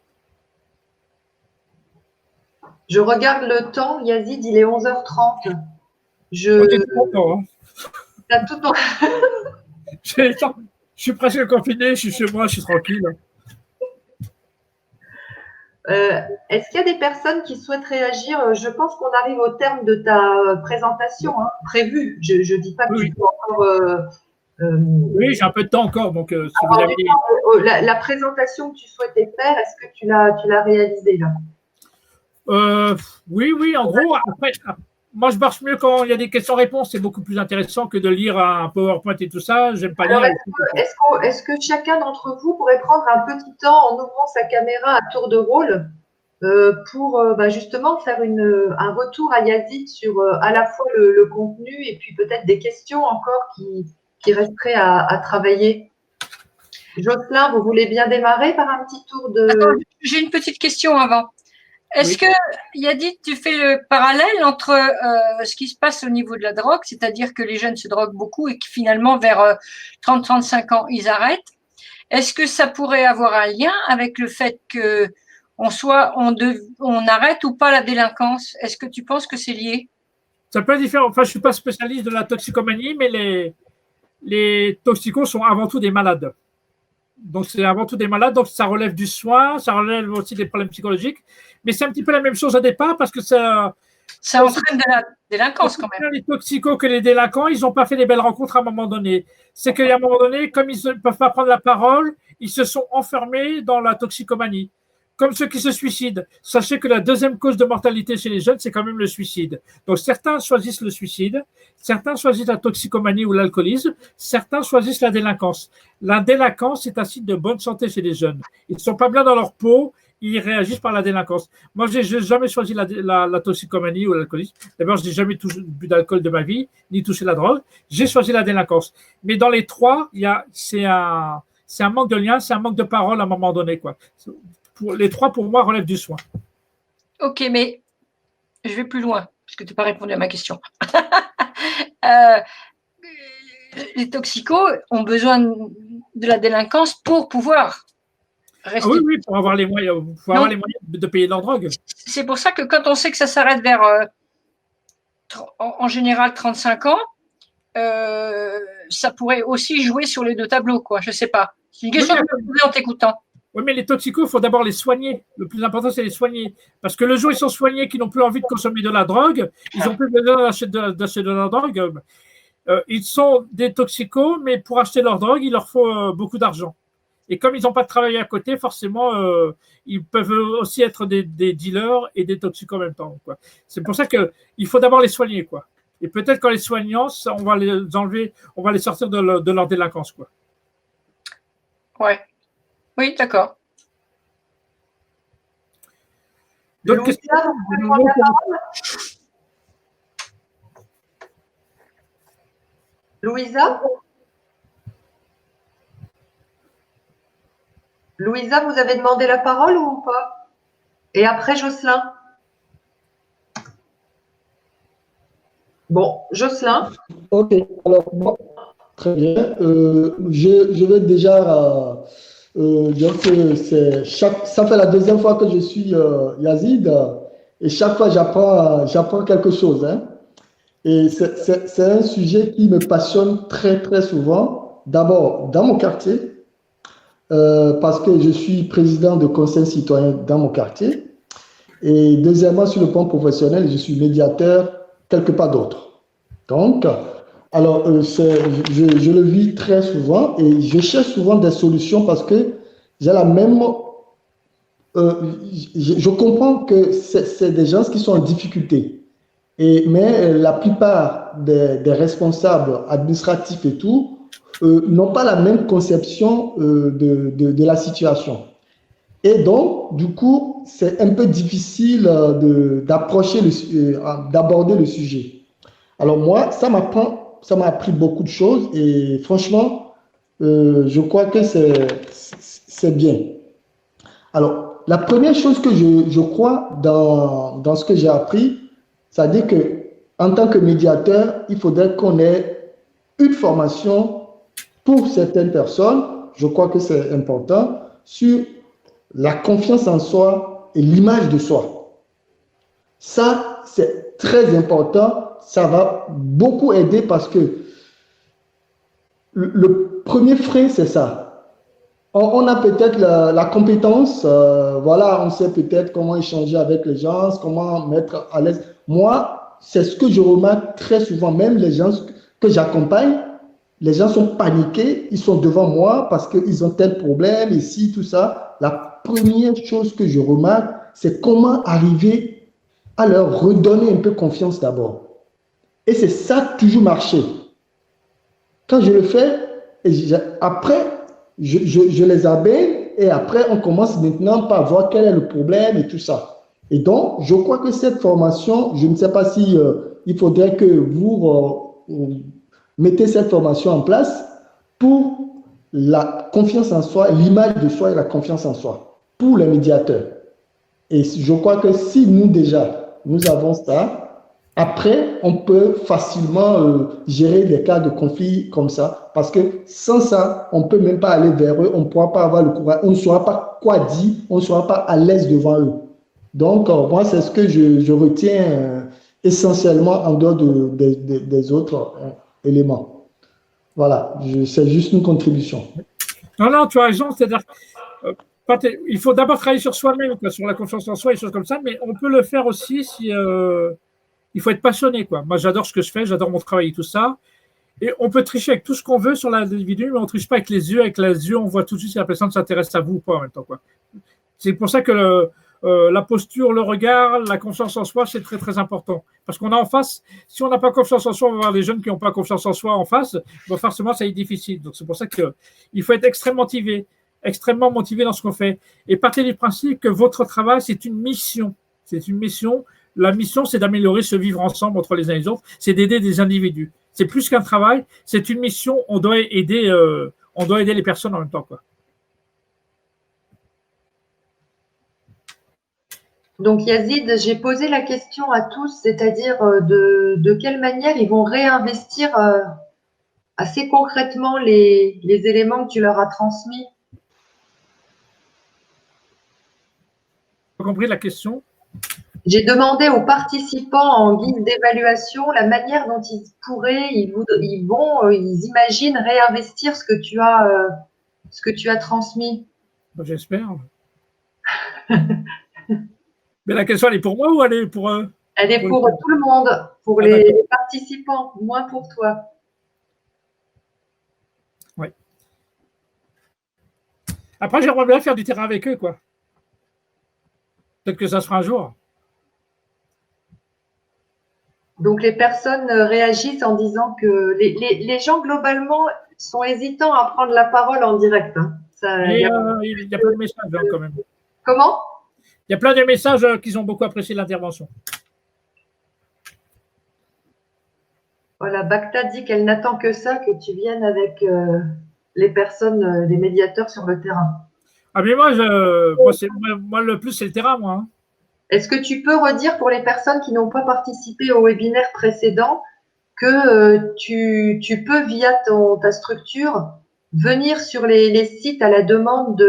Je regarde le temps, Yazid, il est 11h30. T'as tout Je suis presque confiné, je suis chez moi, je suis tranquille. Est-ce qu'il y a des personnes qui souhaitent réagir? Je pense qu'on arrive au terme de ta présentation, hein, prévue. Je ne dis pas que tu peux encore… oui, j'ai un peu de temps encore. Donc, si vous avez… la présentation que tu souhaitais faire, est-ce que tu l'as réalisée là? Oui, en gros, après, moi je marche mieux quand il y a des questions-réponses, c'est beaucoup plus intéressant que de lire un PowerPoint et tout ça. J'aime pas lire. Est-ce que chacun d'entre vous pourrait prendre un petit temps en ouvrant sa caméra à tour de rôle pour justement faire un retour à Yazid sur à la fois le contenu et puis peut-être des questions encore qui resteraient à travailler? Jocelyn, vous voulez bien démarrer par un petit tour de… Attends, j'ai une petite question avant. Est-ce que, Yazid, tu fais le parallèle entre ce qui se passe au niveau de la drogue, c'est-à-dire que les jeunes se droguent beaucoup et que finalement, vers 30-35 ans, ils arrêtent. Est-ce que ça pourrait avoir un lien avec le fait qu'on arrête ou pas la délinquance? Est-ce que tu penses que c'est lié? Ça peut être différent. Enfin, je ne suis pas spécialiste de la toxicomanie, mais les toxicos sont avant tout des malades. Donc, c'est avant tout des malades, donc ça relève du soin, ça relève aussi des problèmes psychologiques. Mais c'est un petit peu la même chose au départ parce que Ça entraîne de la délinquance quand même. Les toxicos que les délinquants, ils n'ont pas fait des belles rencontres à un moment donné. C'est qu'à un moment donné, comme ils ne peuvent pas prendre la parole, ils se sont enfermés dans la toxicomanie. Comme ceux qui se suicident. Sachez que la deuxième cause de mortalité chez les jeunes, c'est quand même le suicide. Donc certains choisissent le suicide, certains choisissent la toxicomanie ou l'alcoolisme, certains choisissent la délinquance. La délinquance est un signe de bonne santé chez les jeunes. Ils ne sont pas bien dans leur peau, ils réagissent par la délinquance. Moi, je n'ai jamais choisi la toxicomanie ou l'alcoolisme. D'abord, je n'ai jamais bu d'alcool de ma vie, ni touché la drogue. J'ai choisi la délinquance. Mais dans les trois, c'est un manque de lien, c'est un manque de parole à un moment donné, quoi. Les trois, pour moi, relèvent du soin. Ok, mais je vais plus loin, parce que tu n'as pas répondu à ma question. Les toxicos ont besoin de la délinquance pour pouvoir rester. Ah oui, pour avoir les moyens, de payer leur drogue. C'est pour ça que quand on sait que ça s'arrête vers, en général, 35 ans, ça pourrait aussi jouer sur les deux tableaux, quoi. Je ne sais pas. C'est une question que je me posais en t'écoutant. Oui, mais les toxicos, il faut d'abord les soigner. Le plus important, c'est les soigner. Parce que le jour où ils sont soignés, qu'ils n'ont plus envie de consommer de la drogue, ils n'ont plus besoin d'acheter de la drogue. Ils sont des toxicos, mais pour acheter leur drogue, il leur faut beaucoup d'argent. Et comme ils n'ont pas de travail à côté, forcément, ils peuvent aussi être des dealers et des toxicos en même temps, quoi. C'est pour ça qu'il faut d'abord les soigner, quoi. Et peut-être qu'en les soignant, on va les enlever, on va les sortir de leur délinquance, quoi. Ouais. Oui, d'accord. D'autres questions ? Louisa, vous avez demandé la parole ou pas? Et après, Jocelyn. Bon, Jocelyn. Ok, alors, bon, très bien. Je vais déjà dire que ça fait la deuxième fois que je suis Yazid et chaque fois j'apprends quelque chose, hein. Et c'est un sujet qui me passionne très, très souvent. D'abord, dans mon quartier, parce que je suis président de conseil citoyen dans mon quartier. Et deuxièmement, sur le plan professionnel, je suis médiateur quelque part d'autre. Donc, alors, je le vis très souvent et je cherche souvent des solutions parce que j'ai la même... je comprends que c'est des gens qui sont en difficulté. Mais la plupart des responsables administratifs et tout n'ont pas la même conception de la situation. Et donc, du coup, c'est un peu difficile d'aborder le sujet. Alors moi, ça m'a appris beaucoup de choses et franchement, je crois que c'est bien. Alors, la première chose que je crois dans ce que j'ai appris, c'est-à-dire qu'en tant que médiateur, il faudrait qu'on ait une formation pour certaines personnes, je crois que c'est important, sur la confiance en soi et l'image de soi. Ça, c'est très important. Ça va beaucoup aider parce que le premier frein, c'est ça. On a peut-être la compétence, voilà, on sait peut-être comment échanger avec les gens, comment mettre à l'aise. Moi, c'est ce que je remarque très souvent, même les gens que j'accompagne, les gens sont paniqués, ils sont devant moi parce qu'ils ont tel problème, ici, tout ça. La première chose que je remarque, c'est comment arriver à leur redonner un peu confiance d'abord. Et c'est ça toujours marché. Quand je le fais, après, je les amène et après, on commence maintenant par voir quel est le problème et tout ça. Et donc, je crois que cette formation, je ne sais pas si il faudrait que vous mettez cette formation en place pour la confiance en soi, l'image de soi et la confiance en soi, pour les médiateurs. Et je crois que si nous déjà, nous avons ça, après, on peut facilement gérer les cas de conflit comme ça, parce que sans ça, on ne peut même pas aller vers eux, on ne pourra pas avoir le courage, on ne saura pas quoi dire, on ne sera pas à l'aise devant eux. Donc, moi, c'est ce que je retiens essentiellement en dehors des autres éléments. Voilà, c'est juste une contribution. Non, tu as raison, c'est-à-dire il faut d'abord travailler sur soi-même, sur la confiance en soi et des choses comme ça, mais on peut le faire aussi si il faut être passionné, quoi. Moi, j'adore ce que je fais, j'adore mon travail et tout ça. Et on peut tricher avec tout ce qu'on veut sur l'individu, mais on ne triche pas avec les yeux. Avec les yeux, on voit tout de suite si la personne s'intéresse à vous ou pas en même temps, quoi. C'est pour ça que la posture, le regard, la confiance en soi, c'est très, très important. Parce qu'on a en face, si on n'a pas confiance en soi, on va voir des jeunes qui n'ont pas confiance en soi en face, bon, forcément, ça est difficile. Donc, c'est pour ça qu'il faut être extrêmement motivé dans ce qu'on fait. Et partez du principe que votre travail, c'est une mission. C'est une mission. La mission, c'est d'améliorer ce vivre ensemble entre les uns et les autres. C'est d'aider des individus. C'est plus qu'un travail, c'est une mission. On doit aider les personnes en même temps, quoi. Donc Yazid, j'ai posé la question à tous, c'est-à-dire de quelle manière ils vont réinvestir assez concrètement les éléments que tu leur as transmis. Pas compris la question? J'ai demandé aux participants en guise d'évaluation la manière dont ils pourraient, ils imaginent réinvestir ce que tu as transmis. J'espère. Mais la question, elle est pour moi ou elle est pour eux? Elle est pour tout le monde, pour les participants, moins pour toi. Oui. Après, j'aimerais bien faire du terrain avec eux, quoi. Peut-être que ça se fera un jour. Donc, les personnes réagissent en disant que les gens, globalement, sont hésitants à prendre la parole en direct. Hein. Il y a plein de messages, hein, quand même. Comment? Il y a plein de messages qui ont beaucoup apprécié l'intervention. Voilà, Bacta dit qu'elle n'attend que ça, que tu viennes avec les personnes, les médiateurs sur le terrain. Ah, mais moi, le plus, c'est le terrain, moi. Hein. Est-ce que tu peux redire pour les personnes qui n'ont pas participé au webinaire précédent que tu peux, via ta structure, venir sur les sites à la demande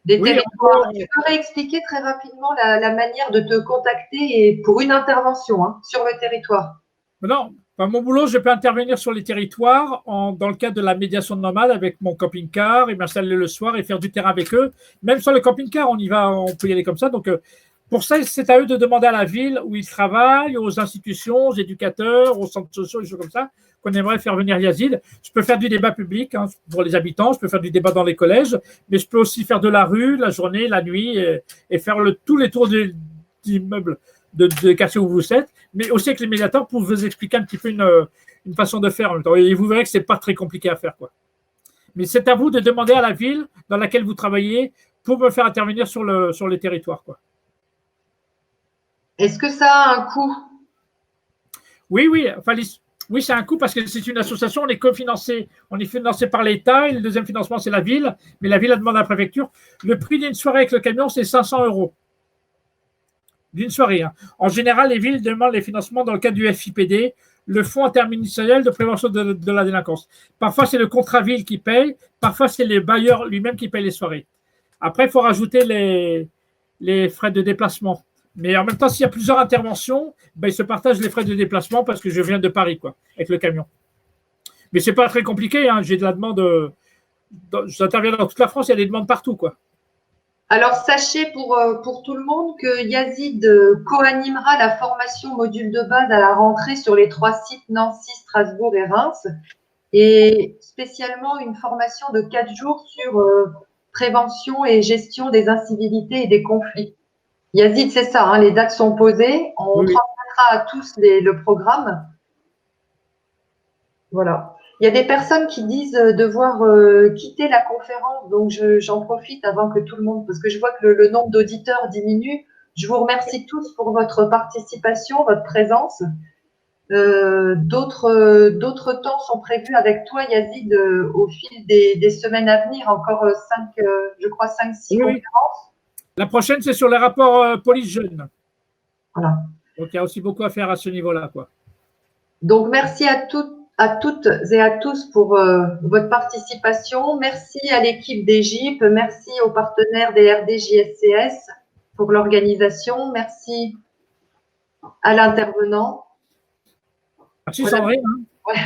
des territoires. Tu peux réexpliquer très rapidement la manière de te contacter pour une intervention sur le territoire. Non, mon boulot, je peux intervenir sur les territoires dans le cadre de la médiation de nomades avec mon camping-car et m'installer le soir et faire du terrain avec eux. Même sur le camping-car, on peut y aller comme ça. Donc, pour ça, c'est à eux de demander à la ville où ils travaillent, aux institutions, aux éducateurs, aux centres sociaux, des choses comme ça, qu'on aimerait faire venir Yazid. Je peux faire du débat public pour les habitants, je peux faire du débat dans les collèges, mais je peux aussi faire de la rue, la journée, la nuit, et faire tous les tours d'immeubles de quartier où vous êtes, mais aussi avec les médiateurs pour vous expliquer un petit peu une façon de faire en même temps. Et vous verrez que ce n'est pas très compliqué à faire, quoi. Mais c'est à vous de demander à la ville dans laquelle vous travaillez pour me faire intervenir sur les territoires, quoi. Est-ce que ça a un coût? Oui. Enfin, oui, c'est un coût parce que c'est une association, on est cofinancé. On est financé par l'État et le deuxième financement, c'est la ville. Mais la ville a demandé à la préfecture. Le prix d'une soirée avec le camion, c'est 500 €. D'une soirée. Hein. En général, les villes demandent les financements dans le cadre du FIPD, le Fonds interministériel de prévention de la délinquance. Parfois, c'est le contrat ville qui paye. Parfois, c'est les bailleurs lui-même qui payent les soirées. Après, il faut rajouter les frais de déplacement. Mais en même temps, s'il y a plusieurs interventions, ils se partagent les frais de déplacement parce que je viens de Paris, quoi, avec le camion. Mais ce n'est pas très compliqué. Hein. J'ai de la demande. J'interviens dans toute la France, il y a des demandes partout, quoi. Alors, sachez pour tout le monde que Yazid co-animera la formation module de base à la rentrée sur les 3 sites Nancy, Strasbourg et Reims, et spécialement une formation de 4 jours sur prévention et gestion des incivilités et des conflits. Yazid, c'est ça, hein, les dates sont posées. On transmettra à tous le programme. Voilà. Il y a des personnes qui disent devoir quitter la conférence, donc j'en profite avant que tout le monde, parce que je vois que le nombre d'auditeurs diminue. Je vous remercie tous pour votre participation, votre présence. D'autres temps sont prévus avec toi, Yazid, au fil des semaines à venir, encore 5-6 conférences. La prochaine, c'est sur les rapports police-jeunes. Voilà. Donc, il y a aussi beaucoup à faire à ce niveau-là, quoi. Donc, merci à toutes et à tous pour votre participation. Merci à l'équipe des GIP. Merci aux partenaires des RDJSCS pour l'organisation. Merci à l'intervenant. Merci, Sandrine. Ouais.